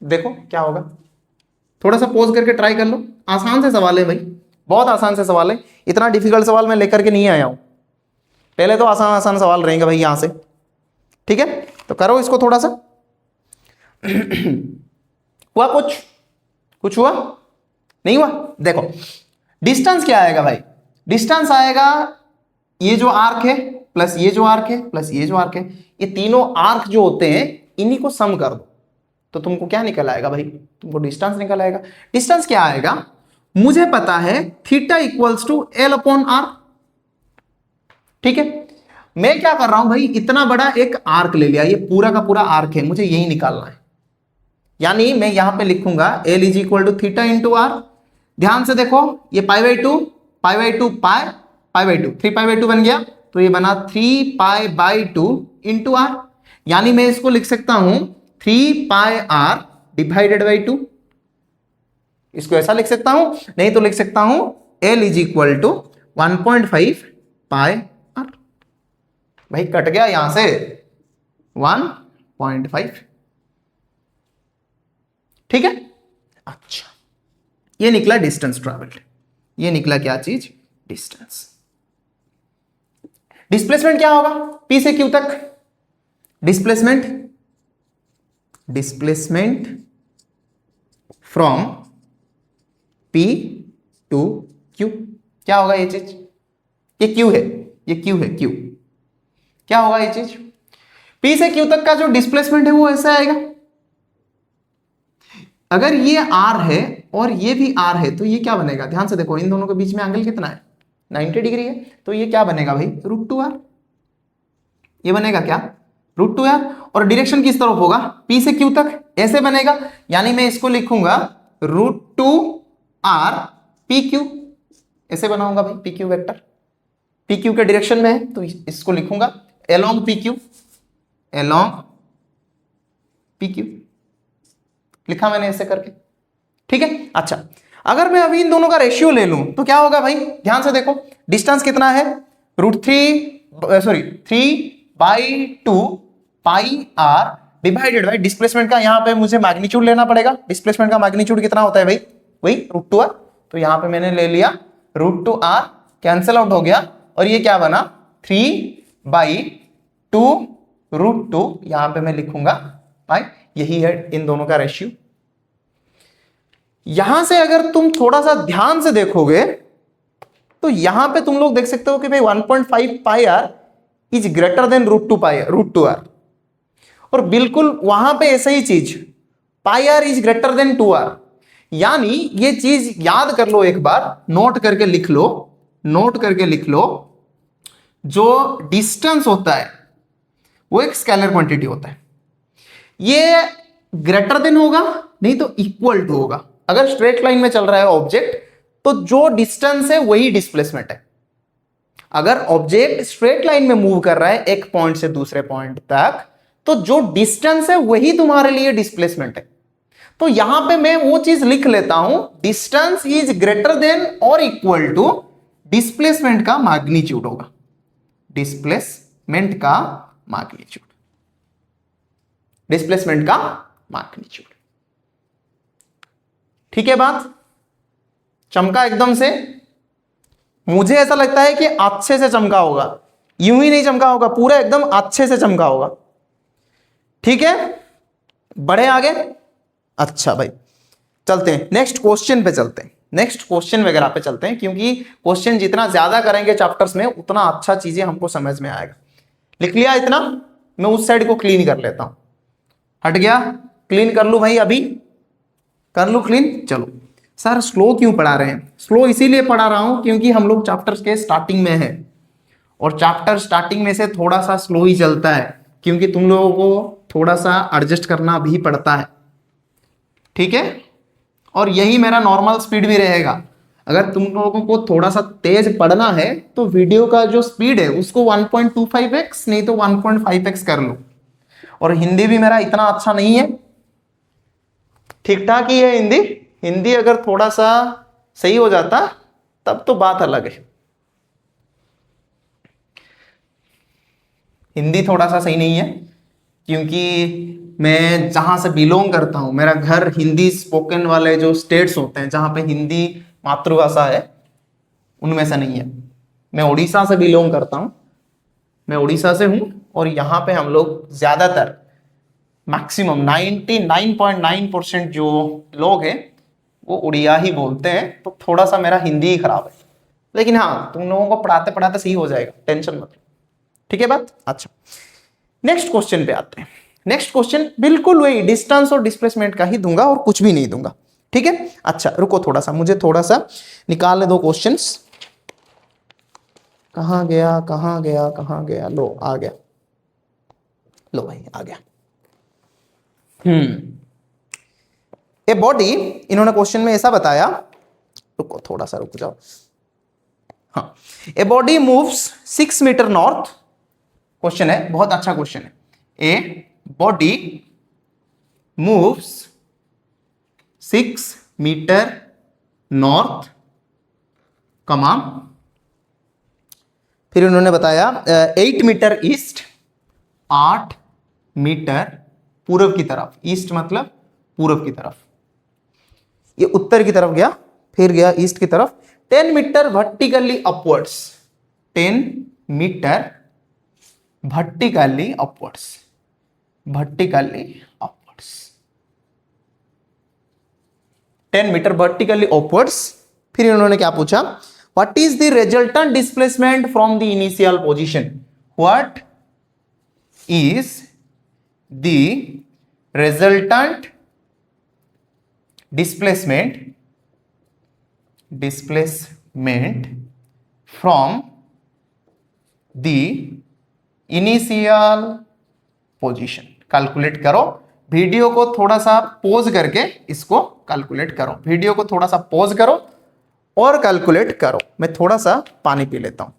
देखो क्या होगा, थोड़ा सा पॉज करके ट्राई कर लो। आसान से सवाल है भाई, बहुत आसान से सवाल है, इतना डिफिकल्ट सवाल मैं लेकर के नहीं आया हूं। पहले तो आसान आसान सवाल रहेंगे भाई यहां से। ठीक है, तो करो इसको थोड़ा सा। हुआ कुछ हुआ? नहीं हुआ? देखो डिस्टेंस क्या आएगा भाई? डिस्टेंस आएगा ये जो आर्क है प्लस ये जो आर्क है प्लस ये जो आर्क है, ये तीनों आर्क जो होते हैं इन्हीं को सम कर दो तो तुमको क्या निकल आएगा भाई? तुमको डिस्टेंस निकल आएगा। डिस्टेंस क्या आएगा? मुझे पता है theta equals to L upon R. ठीक है, मैं क्या कर रहा हूं भाई, इतना बड़ा एक आर्क ले लिया, ये पूरा का पूरा आर्क है, मुझे यही निकालना है। यानी मैं यहां पे लिखूंगा L is equal to theta into R. ध्यान से देखो, ये pi by two pi by two pi by two, 3 pi by 2 बन गया, तो ये बना 3 पाई बाई 2 इंटू आर। यानी मैं इसको लिख सकता हूं 3 पाई आर डिवाइडेड बाई 2। इसको ऐसा लिख सकता हूं, नहीं तो लिख सकता हूं L is equal to 1.5 pi R. भाई कट गया यहां से 1.5। ठीक है, अच्छा ये निकला डिस्टेंस ट्रैवल्ड, ये निकला क्या चीज? डिस्टेंस। डिस्प्लेसमेंट क्या होगा? P से Q तक displacement from P to Q क्या होगा? ये चीज, ये Q है, ये Q है, Q क्या होगा? ये चीज P से Q तक का जो डिस्प्लेसमेंट है वो ऐसा आएगा। अगर ये R है और ये भी R है तो ये क्या बनेगा? ध्यान से देखो, इन दोनों के बीच में एंगल कितना है? 90 डिग्री है, तो ये क्या बनेगा भाई? √2r। ये बनेगा क्या? √2r। और डायरेक्शन किस तरफ होगा? P से Q तक, ऐसे बनेगा। यानी मैं इसको लिखूंगा √2r PQ, ऐसे बनाऊंगा भाई PQ वेक्टर, PQ के डायरेक्शन में है तो इसको लिखूंगा along PQ, लिखा मैंने ऐसे करके। ठीक है, अच्छा अगर मैं अभी इन दोनों का रेशियो ले लूं तो क्या होगा भाई? ध्यान से देखो, डिस्टेंस कितना है? 3/2 पाई आर डिवाइडेड बाई डिस्प्लेसमेंट का, यहां पे मुझे मैग्नीट्यूड लेना पड़ेगा। डिस्प्लेसमेंट का मैग्नीट्यूड कितना होता है भाई? वही √2r। तो यहां पे मैंने ले लिया √2r, कैंसिल आउट हो गया और ये क्या बना? 3/2 √2, यहां पे मैं लिखूंगा पाई। यही है इन दोनों का रेशियो। यहां से अगर तुम थोड़ा सा ध्यान से देखोगे तो यहां पे तुम लोग देख सकते हो कि भाई 1.5 pi R is greater than √2r। और बिल्कुल वहां पे ऐसा ही चीज pi R is greater than 2r। यानी ये चीज याद कर लो, एक बार नोट करके लिख लो, नोट करके लिख लो, जो डिस्टेंस होता है वो एक स्केलर क्वांटिटी होता है। ये ग्रेटर देन होगा नहीं तो इक्वल टू होगा। अगर स्ट्रेट लाइन में चल रहा है ऑब्जेक्ट तो जो डिस्टेंस है वही डिस्प्लेसमेंट है। अगर ऑब्जेक्ट स्ट्रेट लाइन में मूव कर रहा है एक पॉइंट से दूसरे पॉइंट तक, तो जो डिस्टेंस है वही तुम्हारे लिए डिस्प्लेसमेंट है। तो यहां पे मैं वो चीज लिख लेता हूं, डिस्टेंस इज ग्रेटर देन और इक्वल टू डिस्प्लेसमेंट का मैग्नीट्यूड होगा, डिस्प्लेसमेंट का मैग्नीट्यूड, डिस्प्लेसमेंट का मैग्नीट्यूड। ठीक है बात, चमका एकदम से? मुझे ऐसा लगता है कि अच्छे से चमका होगा, यूं ही नहीं चमका होगा, पूरा एकदम अच्छे से चमका होगा। ठीक है, बढ़े आगे। अच्छा भाई, चलते हैं नेक्स्ट क्वेश्चन पे, चलते हैं नेक्स्ट क्वेश्चन वगैरह पे चलते हैं, क्योंकि क्वेश्चन जितना ज्यादा करेंगे चैप्टर्स में उतना अच्छा चीजें हमको समझ में आएगा। लिख लिया इतना? मैं उस साइड को क्लीन कर लेता हूं, हट गया, क्लीन कर लूं भाई, अभी कर लूं क्लीन। चलो सर, स्लो क्यों पढ़ा रहे हैं? स्लो इसीलिए पढ़ा रहा हूं क्योंकि हम लोग चैप्टर्स के स्टार्टिंग में है, और चैप्टर स्टार्टिंग में से थोड़ा सा स्लो ही चलता है, क्योंकि तुम लोगों को थोड़ा सा एडजस्ट करना भी पड़ता है। ठीक है, और यही मेरा नॉर्मल स्पीड भी रहेगा। अगर तुम लोगों को थोड़ा सा तेज पढ़ना है तो वीडियो का जो स्पीड है उसको 1.25x नहीं तो 1.5x कर लो। और हिंदी भी मेरा इतना अच्छा नहीं है, ठीक ठाक ही है हिंदी। हिंदी अगर थोड़ा सा सही हो जाता तब तो बात अलग है। हिंदी थोड़ा सा सही नहीं है क्योंकि मैं जहां से बिलोंग करता हूं, मेरा घर हिंदी स्पोकन वाले जो स्टेट्स होते हैं जहां पे हिंदी मातृभाषा है उनमें से नहीं है। मैं उड़ीसा से बिलोंग करता हूं, मैं उड़ीसा से हूं, और यहाँ पे हम लोग ज्यादातर मैक्सिमम 99.9% जो लोग हैं वो उड़िया ही बोलते हैं। तो थोड़ा सा मेरा हिंदी ही खराब है, लेकिन हाँ तुम लोगों को पढ़ाते पढ़ाते सही हो जाएगा, टेंशन मत लो। ठीक है बात? अच्छा, नेक्स्ट क्वेश्चन पे आते हैं। नेक्स्ट क्वेश्चन बिल्कुल वही डिस्टेंस और डिस्प्लेसमेंट का ही दूंगा और कुछ भी नहीं दूंगा। ठीक है, अच्छा रुको थोड़ा सा, मुझे थोड़ा सा निकालने दो क्वेश्चंस। कहां गया कहां गया कहां गया? लो आ गया, लो भाई आ गया। ए बॉडी, इन्होंने क्वेश्चन में ऐसा बताया, रुको थोड़ा सा रुक जाओ। हाँ, a body moves 6 metre north, question है, बहुत अच्छा क्वेश्चन है। A body moves 6 metre north, comma, फिर उन्होंने बताया 8 मीटर ईस्ट, 8 मीटर पूरब की तरफ। ईस्ट मतलब पूरब की तरफ, ये उत्तर की तरफ गया, फिर गया ईस्ट की तरफ। 10 metre vertically upwards, 10 metre vertically upwards, vertically upwards, 10 metre vertically upwards. फिर इन्होंने क्या पूछा? What is the resultant displacement from the initial position? What is the resultant displacement from the initial position? Calculate करो, video को थोड़ा सा pause करके इसको कैलकुलेट करो, वीडियो को थोड़ा सा पॉज करो और कैलकुलेट करो। मैं थोड़ा सा पानी पी लेता हूं।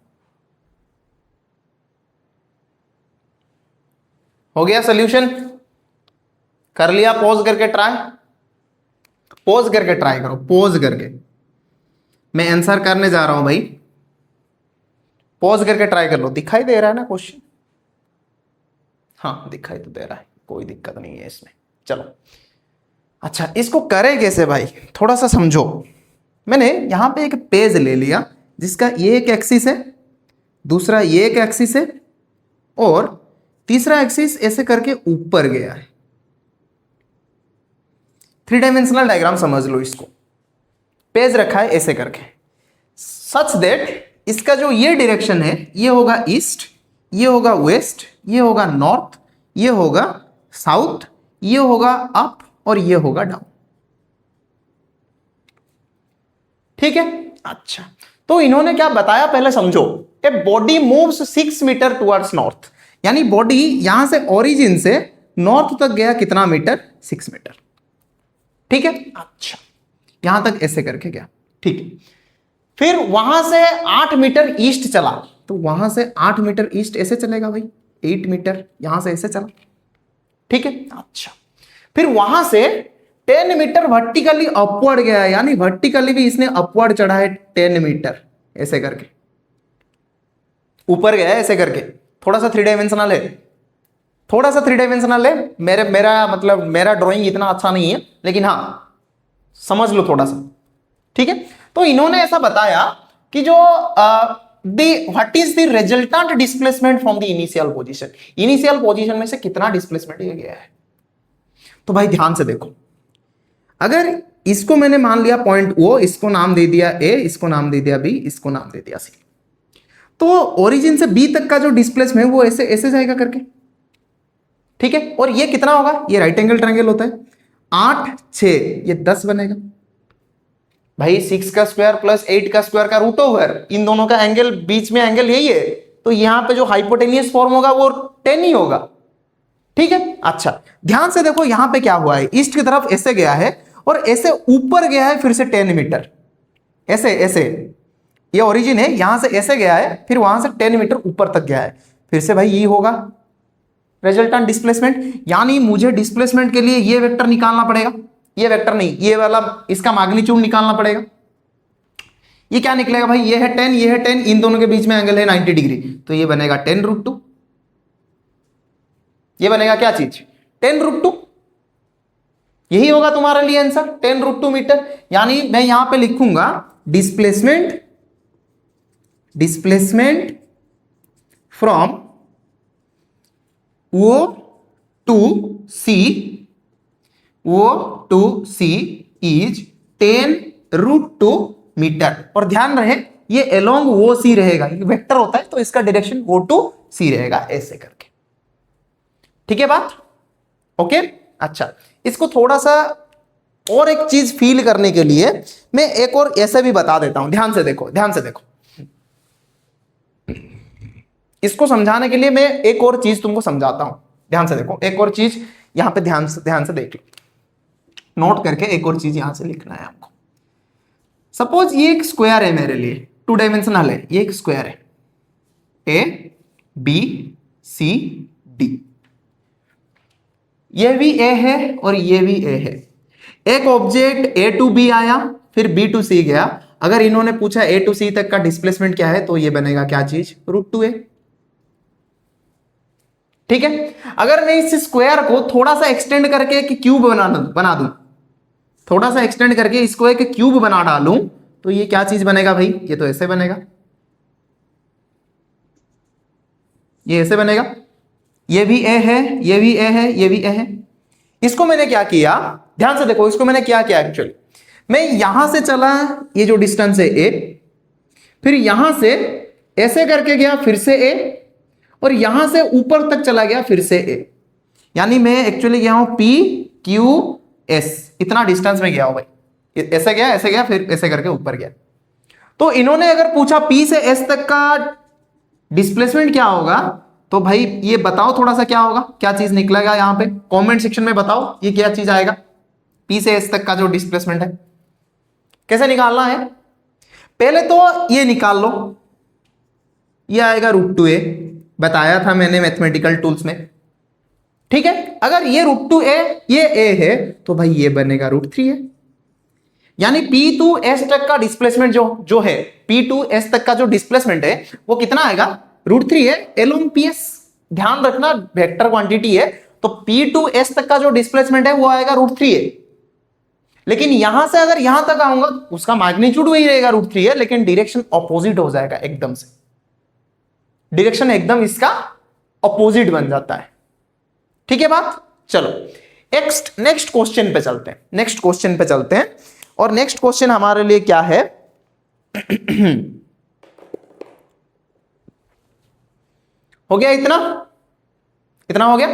हो गया सॉल्यूशन? कर लिया? पॉज करके ट्राई, पॉज करके ट्राई करो, पॉज करके। मैं आंसर करने जा रहा हूं भाई, पॉज करके ट्राई कर लो। दिखाई दे रहा है ना क्वेश्चन? हाँ दिखाई तो दे रहा है, कोई दिक्कत नहीं है इसमें। चलो अच्छा, इसको करें कैसे भाई? थोड़ा सा समझो। मैंने यहां पे एक पेज ले लिया जिसका ये एक एक्सिस है, दूसरा ये एक एक्सिस है, और तीसरा एक्सिस ऐसे करके ऊपर गया है। 3 डायमेंशनल डायग्राम समझ लो इसको। पेज रखा है ऐसे करके, सच दैट इसका जो ये डायरेक्शन है ये होगा ईस्ट, ये होगा वेस्ट, ये होगा नॉर्थ, ये होगा साउथ, ये होगा अप और ये होगा डाउन। ठीक है, अच्छा तो इन्होंने क्या बताया पहले समझो। A body moves 6 metre towards north, यानी बॉडी यहां से ओरिजिन से नॉर्थ तक गया कितना मीटर, 6 मीटर। ठीक है, अच्छा यहां तक ऐसे करके गया, ठीक है। फिर वहां से 8 मीटर ईस्ट चला, तो वहां से 8 मीटर ईस्ट ऐसे चलेगा भाई, 8 मीटर यहां से ऐसे चला। ठीक है, अच्छा फिर वहां से 10 मीटर वर्टिकली अपवर्ड गया, यानी वर्टिकली भी इसने अपवर्ड चढ़ा है 10 मीटर ऐसे करके ऊपर गया है ऐसे करके। थोड़ा सा 3 डायमेंशनल है, थोड़ा सा 3 डायमेंशनल है। मेरा ड्राइंग इतना अच्छा नहीं है, लेकिन हाँ समझ लो थोड़ा सा। ठीक है, तो इन्होंने ऐसा बताया कि जो what is the resultant displacement from the initial position, initial position में से कितना डिस्प्लेसमेंट ये गया है। तो भाई ध्यान से देखो, अगर इसको मैंने मान लिया पॉइंट ओ, इसको नाम दे दिया ए, इसको नाम दे दिया बी, इसको नाम दे दिया सी, तो ओरिजिन से बी तक का जो डिस्प्लेसमेंट है वो ऐसे ऐसे जाएगा करके। ठीक है, और ये कितना होगा, ये राइट एंगल ट्रायंगल होता है, 8 6 ये 10 बनेगा भाई। 6 का स्क्वायर प्लस 8 का स्क्वायर का रूट ओवर, इन दोनों का एंगल, बीच में एंगल यही है, तो यहां पे जो हाइपोटेनियस फॉर्म होगा वो 10 ही होगा। ठीक है, अच्छा ध्यान से देखो यहां पे क्या हुआ है, ईस्ट की तरफ ऐसे गया है और ऐसे ऊपर गया है फिर से 10 मीटर ऐसे ऐसे, ये ओरिजिन है, यहां से ऐसे गया है फिर वहां से 10 मीटर ऊपर तक गया है, फिर से भाई ये होगा रिजल्टेंट डिस्प्लेसमेंट। यानी मुझे डिस्प्लेसमेंट के लिए ये वेक्टर निकालना पड़ेगा, ये वेक्टर नहीं, ये वाला इसका मैग्नीट्यूड निकालना पड़ेगा। ये क्या निकलेगा भाई, ये है 10, ये है 10, इन दोनों के बीच में एंगल है 90 डिग्री, तो ये बनेगा 10√2। ये बनेगा क्या चीज, 10√2। यही होगा तुम्हारे लिए आंसर, 10√2 मीटर। यानी मैं यहां पे लिखूंगा displacement from O to C is 10√2 metre. और ध्यान रहे ये अलोंग वो सी रहेगा, ये वेक्टर होता है तो इसका डायरेक्शन O to C रहेगा ऐसे करके। ठीक है बात, ओके। अच्छा इसको थोड़ा सा और एक चीज फील करने के लिए मैं एक और ऐसे भी बता देता हूं, ध्यान से देखो, ध्यान से देखो। इसको समझाने के लिए मैं एक और चीज तुमको समझाता हूं, ध्यान से देखो। एक और चीज यहां पे ध्यान से देख लो, नोट करके एक और चीज यहां से लिखना है आपको। सपोज ये एक स्क्वायर है मेरे लिए, 2 डायमेंशनल है, ये एक स्क्वायर है, ए बी सी डी, ये भी ए है और ये भी ए है। एक ऑब्जेक्ट ए टू बी आया फिर बी टू सी गया, अगर इन्होंने पूछा ए टू सी तक का डिस्प्लेसमेंट क्या है, तो ये बनेगा क्या चीज, √2a। ठीक है, अगर मैं इस स्क्वायर को थोड़ा सा एक्सटेंड करके एक क्यूब बना दूं, थोड़ा सा एक्सटेंड करके इसको एक क्यूब बना डालूं, तो ये क्या चीज बनेगा भाई, ये तो ऐसे बनेगा, ये ऐसे बनेगा, ये भी ए है, ये भी ए है, ये भी ए है। इसको मैंने क्या किया, ध्यान से देखो, इसको मैंने क्या किया एक्चुअली, मैं यहां से चला, ये जो डिस्टेंस है ए, फिर यहां से ऐसे करके गया फिर से ए, और यहां से ऊपर तक चला गया फिर से ए। यानी मैं एक्चुअली गया हूं पी क्यू एस, इतना डिस्टेंस में गया हूं भाई, ऐसे गया फिर ऐसे करके ऊपर गया। तो इन्होंने अगर पूछा पी से एस तक का डिस्प्लेसमेंट क्या होगा, तो भाई ये बताओ थोड़ा सा क्या होगा, क्या चीज निकलेगा यहां पे, कमेंट सेक्शन में बताओ ये क्या चीज आएगा, पी से एस तक का जो डिस्प्लेसमेंट है कैसे निकालना है। पहले तो ये निकाल लो, ये आएगा √2a, बताया था मैंने मैथमेटिकल टूल्स में। ठीक है, अगर ये √2a ये a है, तो भाई ये बनेगा √3a। यानी P टू S तक का डिस्प्लेसमेंट जो है, P टू S तक का जो डिस्प्लेसमेंट है वो कितना आएगा, √3 है एलोंग PS। ध्यान रखना वेक्टर क्वांटिटी है, तो P टू S तक का जो डिस्प्लेसमेंट है वो आएगा √3 है। लेकिन यहां से अगर यहां तक आऊंगा उसका मैग्नीट्यूड वही रहेगा √3 है, लेकिन डायरेक्शन ऑपोजिट हो जाएगा एकदम से, डायरेक्शन एकदम इसका ऑपोजिट बन जाता है। ठीक है बात, चलो नेक्स्ट क्वेश्चन पे चलते हैं, नेक्स्ट क्वेश्चन पे चलते हैं। और नेक्स्ट क्वेश्चन हमारे लिए क्या है हो गया, इतना हो गया।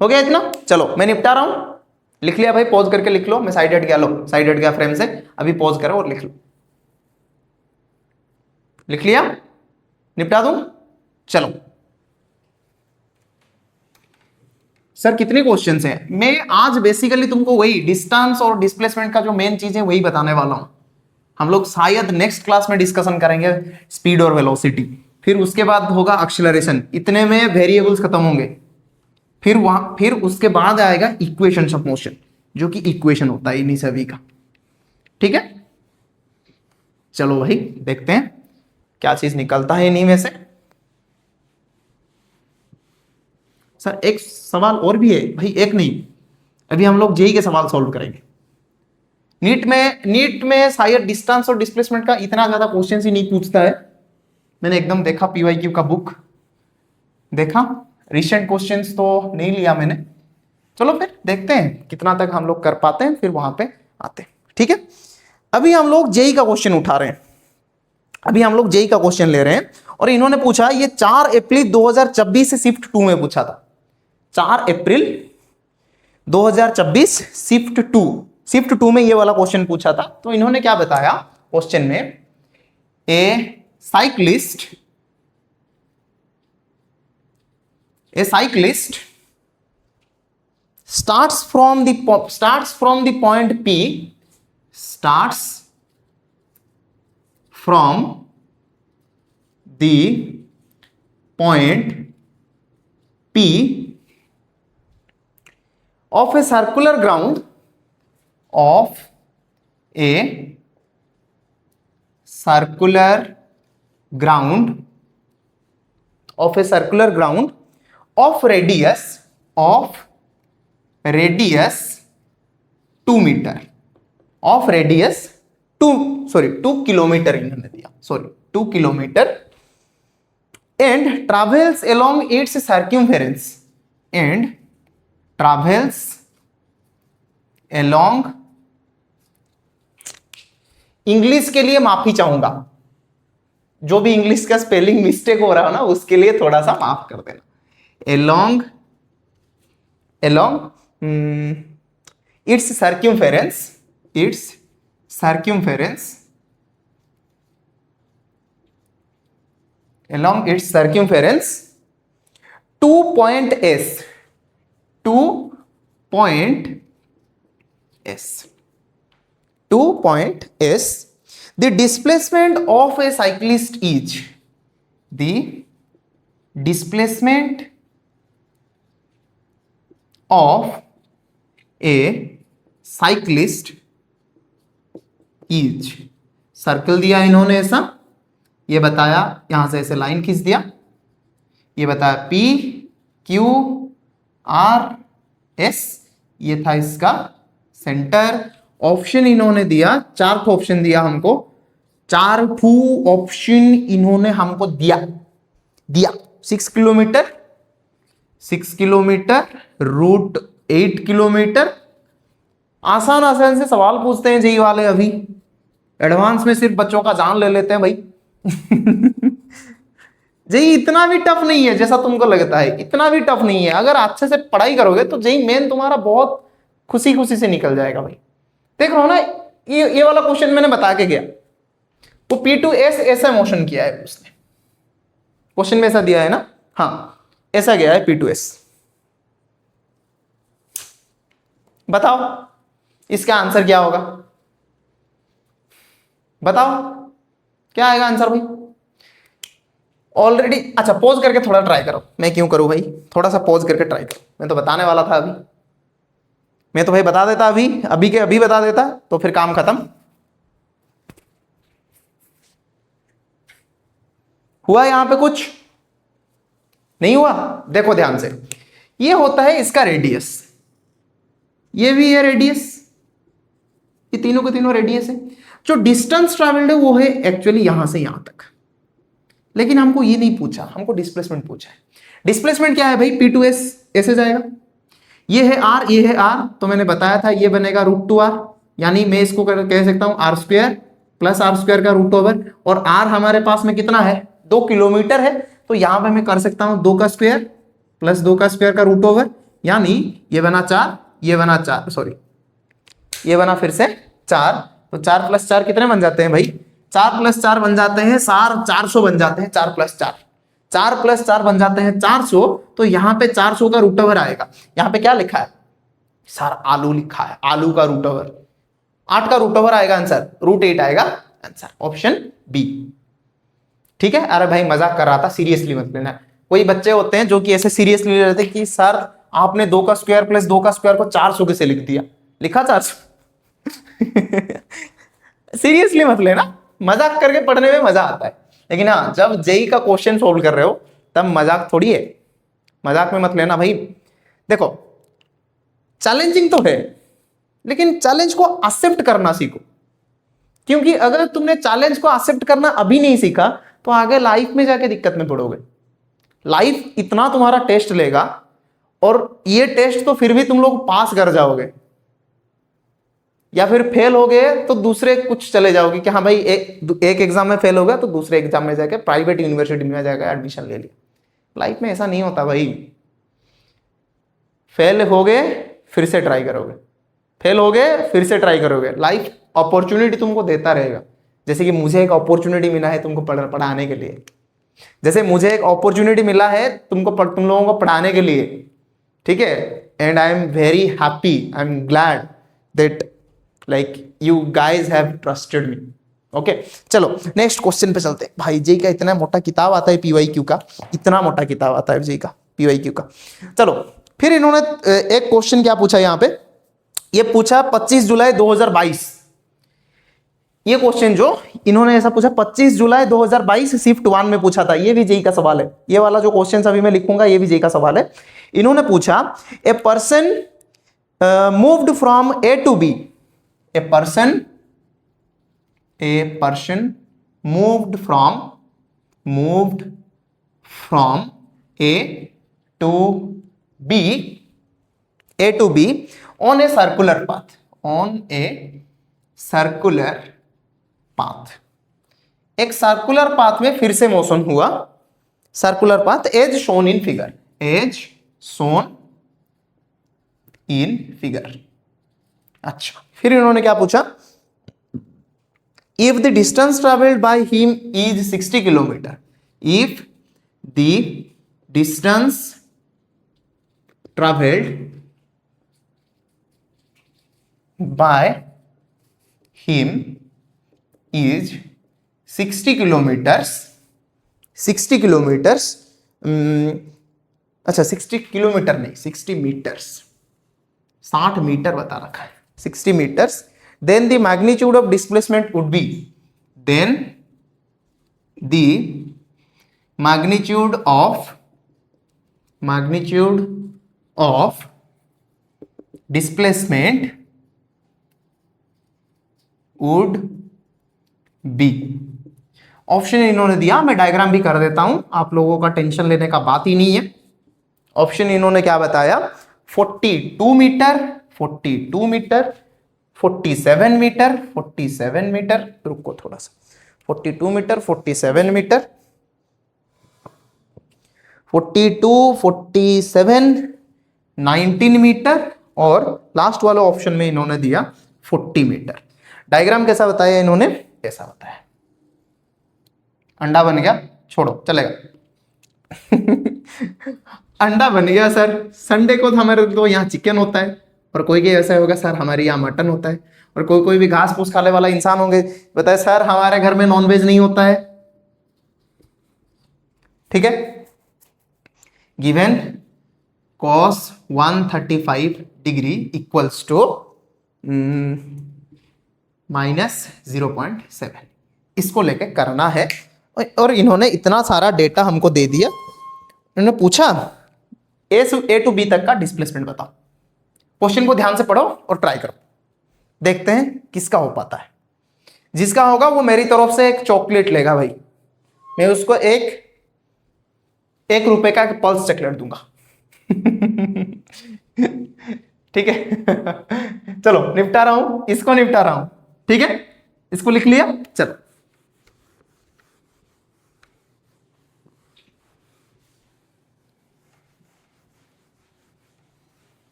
हो गया इतना? चलो मैं निपटा रहा हूं, लिख लिया भाई, पॉज करके लिख लो। मैं साइड हट गया, लो साइड हट गया फ्रेम से, अभी पॉज करो और लिख लो। लिख लिया? निपटा दूं? चलो सर कितने क्वेश्चंस हैं? मैं आज बेसिकली तुमको वही डिस्टेंस और डिस्प्लेसमेंट का जो मेन चीज है वही बताने वाला हूं। हम लोग शायद नेक्स्ट क्लास में डिस्कशन करेंगे स्पीड और वेलोसिटी, फिर उसके बाद होगा एक्सीलरेशन, इतने में वेरिएबल्स खत्म होंगे। फिर उसके बाद आएगा इक्वेशंस ऑफ मोशन, जो कि इक्वेशन होता है इन्हीं सभी का। ठीक है, चलो भाई देखते हैं क्या चीज निकलता है इन्हीं में से। सर एक सवाल और भी है भाई, एक नहीं, अभी हम लोग जेई के सवाल सॉल्व करेंगे। नीट में शायद डिस्टेंस और डिस्प्लेसमेंट का इतना ज्यादा क्वेश्चन ही नहीं पूछता है। मैंने एकदम देखा पीवाईक्यू का बुक देखा, रिसेंट क्वेश्चंस तो नहीं लिया मैंने। चलो फिर देखते हैं कितना तक हम लोग कर पाते हैं, फिर वहां पे आते हैं। ठीक है, अभी हम लोग जेई का क्वेश्चन उठा रहे हैं, अभी हम लोग जेई का क्वेश्चन ले रहे हैं। और इन्होंने पूछा, ये 4 अप्रैल 2024 से शिफ्ट 2 में पूछा था। 4 अप्रैल 2024 शिफ्ट टू में ये वाला क्वेश्चन पूछा था। तो इन्होंने क्या बताया क्वेश्चन में, ए cyclist starts from the point P, starts from the point P of a circular ground of radius 2 metre, 2 kilometre इन्होंने दिया, 2 kilometre, and travels along its circumference, English के लिए माफी चाहूंगा, जो भी इंग्लिश का स्पेलिंग मिस्टेक हो रहा है ना उसके लिए थोड़ा सा माफ कर देना। along its circumference 2 point S, the displacement of a cyclist is, the displacement of a cyclist is, circle दिया इन्होंने ऐसा, ये बताया, यहां से ऐसे लाइन खींच दिया, ये बताया P Q R S, ये था इसका सेंटर। ऑप्शन इन्होंने दिया, 4 ऑप्शन दिया हमको, 4 ऑप्शन इन्होंने हमको दिया 6 किलोमीटर, रूट 8 किलोमीटर। आसान से सवाल पूछते हैं जेई वाले, अभी एडवांस में सिर्फ बच्चों का जान ले लेते हैं भाई। जेई इतना भी टफ नहीं है जैसा तुमको लगता है, इतना भी टफ नहीं है। अगर अच्छे से पढ़ाई करोगे तो जेई मेन तुम्हारा बहुत खुशी से निकल जाएगा भाई। देख रहा हो ना, ये वाला क्वेश्चन मैंने बता के गया, वो P2S ऐसा मोशन किया है उसने, क्वेश्चन में ऐसा दिया है ना, हाँ ऐसा गया है P2S। बताओ इसका आंसर क्या होगा, बताओ क्या आएगा आंसर भाई? ऑलरेडी, अच्छा पॉज करके थोड़ा ट्राई करो। मैं क्यों करूं भाई, थोड़ा सा पॉज करके ट्राई करो। मैं तो बताने वाला था अभी, मैं तो भाई बता देता, अभी के अभी बता देता तो फिर काम खत्म। हुआ यहां पे कुछ नहीं हुआ? देखो ध्यान से, ये होता है इसका रेडियस, ये भी है रेडियस, ये तीनों के तीनों रेडियस है। जो डिस्टेंस ट्रैवल्ड है वो है एक्चुअली यहां से यहां तक, लेकिन हमको ये नहीं पूछा, हमको डिस्प्लेसमेंट पूछा है। डिस्प्लेसमेंट क्या है भाई? P2S ऐसे जाएगा, ये है R, ये है R, तो मैंने बताया था ये बनेगा √2R, यानी मैं इसको कह सकता हूं R² प्लस R² का √ओवर, और R हमारे पास में कितना है 2 किलोमीटर है, तो यहां पे मैं कर सकता हूं 2 का स्क्वायर प्लस 2 का स्क्वायर का रूट ओवर, यानी ये बना 4, ये बना 4, सॉरी ये बना फिर से 4, तो 4 प्लस 4 कितने बन जाते हैं भाई? 4 प्लस 4 बन जाते हैं 400 बन जाते हैं। 4 प्लस 4, 4 प्लस 4 बन जाते हैं 400, तो यहाँ पे 400 का रूट ओवर आएगा। यहाँ पे क्या लिखा है सर? आलू लिखा है, आलू का रूट ओवर, 8 का रूट ओवर आएगा आंसर, √8 आएगा आंसर, ऑप्शन बी। ठीक है? अरे भाई मजाक कर रहा था, सीरियसली मत लेना। कोई बच्चे होते हैं जो कि ऐसे सीरियसली ले लेते कि सर आपने 2 का स्क्वायर प्लस 2 का स्क्वायर को 400 कैसे लिख दिया, लिखा 400। सीरियसली मत लेना, मजाक करके पढ़ने में मजा आता है, लेकिन हाँ जब जेई का क्वेश्चन सोल्व कर रहे हो तब मजाक थोड़ी है, मजाक में मत लेना भाई। देखो चैलेंजिंग तो है, लेकिन चैलेंज को एक्सेप्ट करना सीखो, क्योंकि अगर तुमने चैलेंज को एक्सेप्ट करना अभी नहीं सीखा तो आगे लाइफ में जाके दिक्कत में पड़ोगे। लाइफ इतना तुम्हारा टेस्ट लेगा, और ये टेस्ट तो फिर भी तुम लोग पास कर जाओगे, या फिर फेल हो गए तो दूसरे कुछ चले जाओगे कि हाँ भाई एक एग्जाम में फेल हो गया तो दूसरे एग्जाम में जाके प्राइवेट यूनिवर्सिटी में जाकर एडमिशन ले लिया। लाइफ में ऐसा नहीं होता भाई, फेल हो गए फिर से ट्राई करोगे, फेल हो गए फिर से ट्राई करोगे। लाइफ अपॉर्चुनिटी तुमको देता रहेगा, जैसे कि मुझे एक अपॉर्चुनिटी मिला है तुमको पढ़ाने के लिए, जैसे मुझे एक अपॉर्चुनिटी मिला है तुम लोगों को पढ़ाने के लिए। ठीक है? And I am very happy, I am glad that like you guys have trusted me. Okay चलो नेक्स्ट क्वेश्चन पे चलते हैं। भाई जेई का इतना मोटा किताब आता है पीवाईक्यू का, इतना मोटा किताब आता है जेई का पीवाईक्यू का। चलो फिर इन्होंने एक क्वेश्चन क्या पूछा यहाँ पे, ये पूछा 25 जुलाई 2022। ये क्वेश्चन जो इन्होंने ऐसा पूछा 25 जुलाई 2022 शिफ्ट 1 में पूछा था, ये भी जेई का सवाल है। ये वाला जो क्वेश्चन अभी मैं लिखूंगा ये भी जेई का सवाल है। इन्होंने पूछा a person moved from A to B, a person moved from A to B on a circular path, एक सर्कुलर पाथ में फिर से मोशन हुआ, circular path as shown in figure. अच्छा फिर इन्होंने क्या पूछा, if the distance travelled by him is 60 kilometre, if the distance travelled by him is 60 kilometres, 60 kilometres, अच्छा 60 किलोमीटर नहीं 60 मीटर्स, 60 मीटर बता रखा है, 60 meters, then the magnitude of displacement would be, then the magnitude of displacement would be, option इन्होंने दिया, मैं diagram भी कर देता हूं, आप लोगों का टेंशन लेने का बात ही नहीं है। ऑप्शन इन्होंने क्या बताया, 42 मीटर, 42 मीटर, 47 मीटर, 47 मीटर, रुको थोड़ा सा, 42 मीटर, 47 मीटर, 42, 47, 19 मीटर, और लास्ट वाले ऑप्शन में इन्होंने दिया 40 मीटर। डायग्राम कैसा बताया इन्होंने, ऐसा बताया। अंडा बन गया, छोड़ो चलेगा। अंडा बन गया सर, संडे को तो हमारे तो यहाँ चिकन होता है, और कोई कोई ऐसा होगा सर हमारे यहाँ मटन होता है, और कोई कोई भी घास फूस खाने वाला इंसान होंगे बताए सर हमारे घर में नॉनवेज नहीं होता है। ठीक है? Given cos 135 degree equals to -0.7, इसको लेके करना है। और इन्होंने इतना सारा डेटा हमको दे दिया। इन्होंने पूछा ए टू बी तक का डिस्प्लेसमेंट बताओ। क्वेश्चन को ध्यान से पढ़ो और ट्राई करो, देखते हैं किसका हो पाता है। जिसका होगा वो मेरी तरफ से एक चॉकलेट लेगा भाई, मैं उसको एक रुपए का पल्स चॉकलेट दूंगा। ठीक है? चलो निपटा रहा हूं, इसको निपटा रहा हूं। ठीक है, इसको लिख लिया। चलो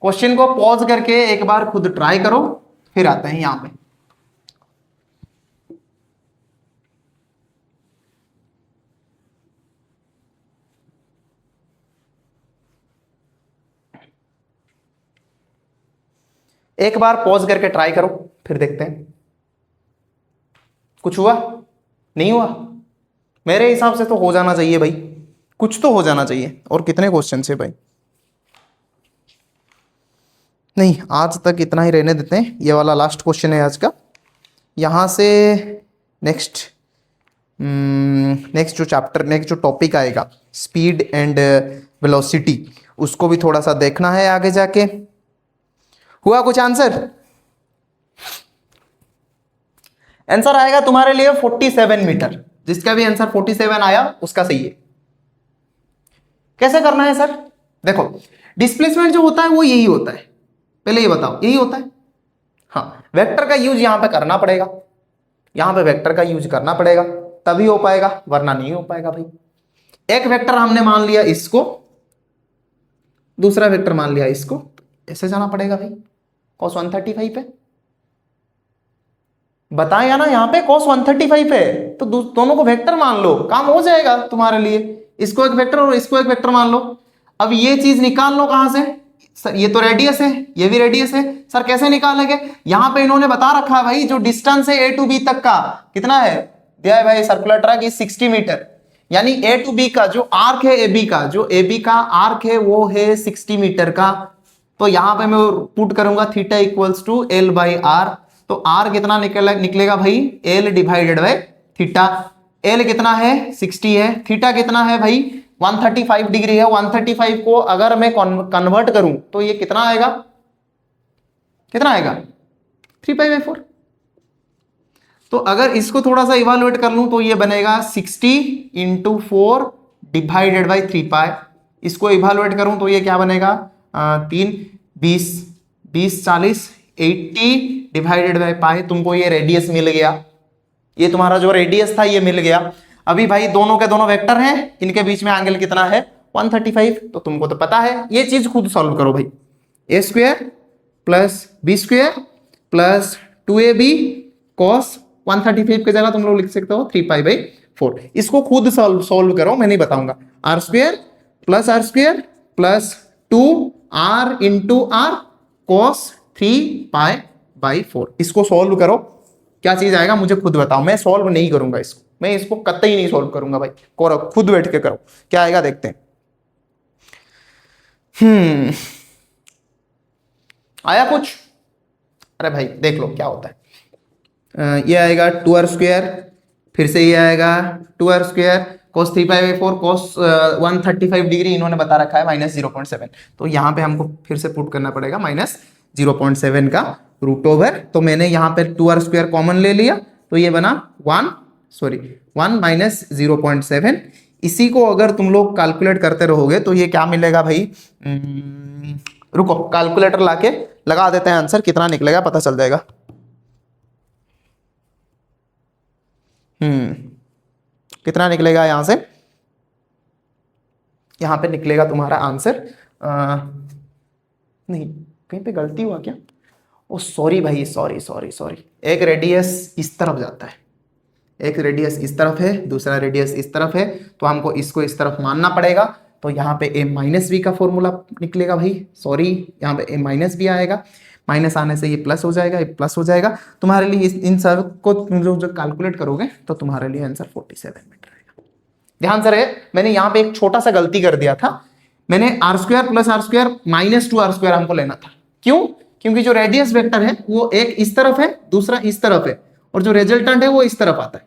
क्वेश्चन को पॉज करके एक बार खुद ट्राई करो, फिर आते हैं यहां पे। एक बार पॉज करके ट्राई करो, फिर देखते हैं कुछ हुआ नहीं हुआ। मेरे हिसाब से तो हो जाना चाहिए भाई, कुछ तो हो जाना चाहिए। और कितने क्वेश्चन है भाई? नहीं, आज तक इतना ही रहने देते हैं। ये वाला लास्ट क्वेश्चन है आज का। यहां से नेक्स्ट जो चैप्टर, नेक्स्ट जो टॉपिक आएगा स्पीड एंड वेलोसिटी, उसको भी थोड़ा सा देखना है आगे जाके। हुआ कुछ आंसर? आंसर आएगा तुम्हारे लिए 47 मीटर। जिसका भी आंसर 47 आया उसका सही है। कैसे करना है सर? देखो, डिस्प्लेसमेंट जो होता है वो यही होता है, पहले ये बताओ, यही होता है। हाँ, वेक्टर का यूज यहां पे करना पड़ेगा, यहां पे वेक्टर का यूज करना पड़ेगा, तभी हो पाएगा, वरना नहीं हो पाएगा भाई। एक वेक्टर हमने मान लिया इसको, दूसरा वेक्टर मान लिया इसको, ऐसे जाना पड़ेगा भाई। cos 135 पे बताया ना, यहां पे cos 135 है, तो दोनों को वेक्टर मान लो, काम हो जाएगा तुम्हारे लिए। इसको एक वेक्टर और इसको एक वेक्टर मान लो। अब ये चीज निकाल लो कहां से? सर ये तो रेडियस है, ये भी रेडियस है। सर कैसे निकालेंगे? यहां पे इन्होंने बता रखा है भाई, जो डिस्टेंस है ए टू बी तक का कितना है, दिया है भाई सर्कुलर ट्रैक इज 60 मीटर। यानी ए टू बी का जो आर्क है, ए बी का जो ए बी का आर्क है वो है 60 मीटर का। तो यहां पे मैं पुट करूंगा theta equals to L by R. तो आर कितना निकलेगा भाई? L divided by theta. L कितना है? 60 है। थीटा कितना है भाई? 135 डिग्री है। 135 को अगर मैं कन्वर्ट करूं तो ये कितना आएगा? कितना आएगा? 3π/4। तो अगर इसको थोड़ा सा इवालुएट कर लूं तो ये बनेगा 60 इंटू 4 डिवाइडेड बाई 3π। इसको इवालुएट करूं तो ये क्या बनेगा? 3 20 20 40 80 डिवाइडेड बाई पाई। तुमको ये रेडियस मिल गया, ये तुम्हारा जो रेडियस था ये मिल गया। अभी भाई दोनों के दोनों वेक्टर हैं, इनके बीच में एंगल कितना है? 135। तो तुमको तो पता है, ये चीज खुद सॉल्व करो भाई। A square plus B square plus 2ab cos 135 की जगह तुम लोग लिख सकते हो 3π/4। इसको खुद सॉल्व करो, मैं नहीं बताऊंगा। R square plus 2r into R cos 3π/4। इसको सॉल्व करो, क्या चीज आएगा मुझे खुद बताओ। मैं सॉल्व नहीं करूंगा इसको, मैं इसको कतई नहीं सॉल्व करूंगा भाई। करो खुद बैठ के करो, क्या आएगा देखते हैं। आया कुछ? अरे भाई देख लो क्या होता है। ये आएगा 2r स्क्वायर, फिर से ये आएगा 2r square cos 3π/4 cos 135 degree इन्होंने बता रखा है -0.7। तो यहां पे हमको फिर से पुट करना पड़ेगा -0.7 का रूट ओवर। तो मैंने यहां पे 2r स्क्वायर कॉमन ले लिया, तो ये बना 1 माइनस 0.7। इसी को अगर तुम लोग कैलकुलेट करते रहोगे तो ये क्या मिलेगा भाई? रुको कैलकुलेटर लाके लगा देते हैं, आंसर कितना निकलेगा पता चल जाएगा। कितना निकलेगा यहां से? यहां पे निकलेगा तुम्हारा आंसर नहीं, कहीं पे गलती हुआ क्या? ओ सॉरी भाई, सॉरी। एक रेडियस इस तरफ जाता है, एक रेडियस इस तरफ है, दूसरा रेडियस इस तरफ है, तो हमको इसको इस तरफ मानना पड़ेगा। तो यहाँ पे a माइनस बी का फॉर्मूला निकलेगा भाई। सॉरी, यहाँ पे a माइनस बी आएगा, माइनस आने से ये प्लस हो जाएगा, ये प्लस हो जाएगा। तुम्हारे लिए इन सब को जो कैलकुलेट करोगे तो तुम्हारे लिए आंसर 47 मीटर रहेगा। ध्यान से रहे, मैंने यहाँ पे एक छोटा सा गलती कर दिया था। मैंने r square plus r square minus 2r square हमको लेना था। क्यों? क्योंकि जो रेडियस वेक्टर है वो एक इस तरफ है, दूसरा इस तरफ है, और जो रिजल्टेंट है वो इस तरफ आता है।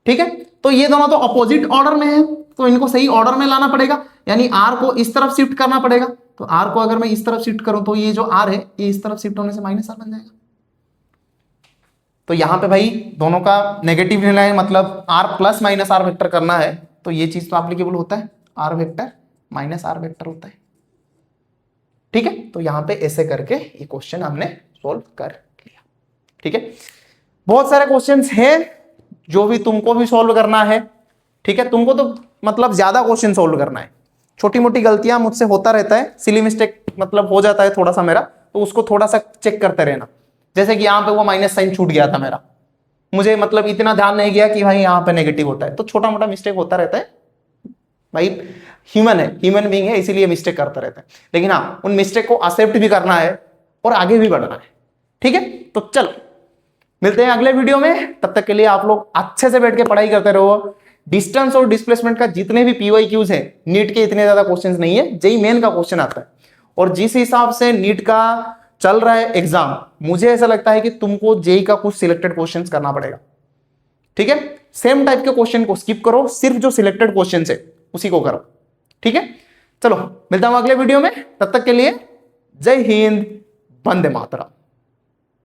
ठीक है, तो ये दोनों तो अपोजिट ऑर्डर में है, तो इनको सही ऑर्डर में लाना पड़ेगा। यानी r को इस तरफ शिफ्ट करना पड़ेगा। तो r को अगर मैं इस तरफ शिफ्ट करूं तो ये जो r है ये इस तरफ शिफ्ट होने से -r बन जाएगा। तो यहां पे भाई दोनों का नेगेटिव लेना है, मतलब r प्लस -r वेक्टर करना है, तो ये चीज तो एप्लीकेबल होता है, r वेक्टर -r वेक्टर होता है। ठीक है, तो यहां पे ऐसे करके ये क्वेश्चन हमने सोल्व कर लिया। ठीक है, बहुत सारे क्वेश्चंस हैं जो भी तुमको भी सोल्व करना है। ठीक है, तुमको तो मतलब ज्यादा क्वेश्चन सोल्व करना है, छोटी मोटी गलतियां मुझसे होता रहता है, सिली मिस्टेक मतलब हो जाता है थोड़ा सा मेरा, तो उसको थोड़ा सा चेक करते रहना। जैसे कि यहाँ पे वो माइनस साइन छूट गया था मेरा, मुझे मतलब इतना ध्यान नहीं गया कि भाई यहाँ पे नेगेटिव होता है, तो छोटा मोटा मिस्टेक होता रहता है भाई, ह्यूमन है, ह्यूमन बीइंग है, इसीलिए मिस्टेक करता रहता है। लेकिन हाँ, उन मिस्टेक को एक्सेप्ट भी करना है और आगे भी बढ़ना है। ठीक है, तो चलो मिलते हैं अगले वीडियो में। तब तक के लिए आप लोग अच्छे से बैठ के पढ़ाई करते रहो। डिस्टेंस और डिस्प्लेसमेंट का जितने भी पीवाईक्यूज है, नीट के इतने ज्यादा क्वेश्चंस नहीं है, जेईई मेन का क्वेश्चन आता है। और जिस हिसाब से नीट का चल रहा है एग्जाम, मुझे ऐसा लगता है कि तुमको जेईई का कुछ सिलेक्टेड क्वेश्चंस करना पड़ेगा। ठीक है, सेम टाइप के क्वेश्चन को स्किप करो, सिर्फ जो सिलेक्टेड क्वेश्चन है उसी को करो। ठीक है, चलो मिलता हूं अगले वीडियो में, तब तक के लिए जय हिंद, वंदे मातरम।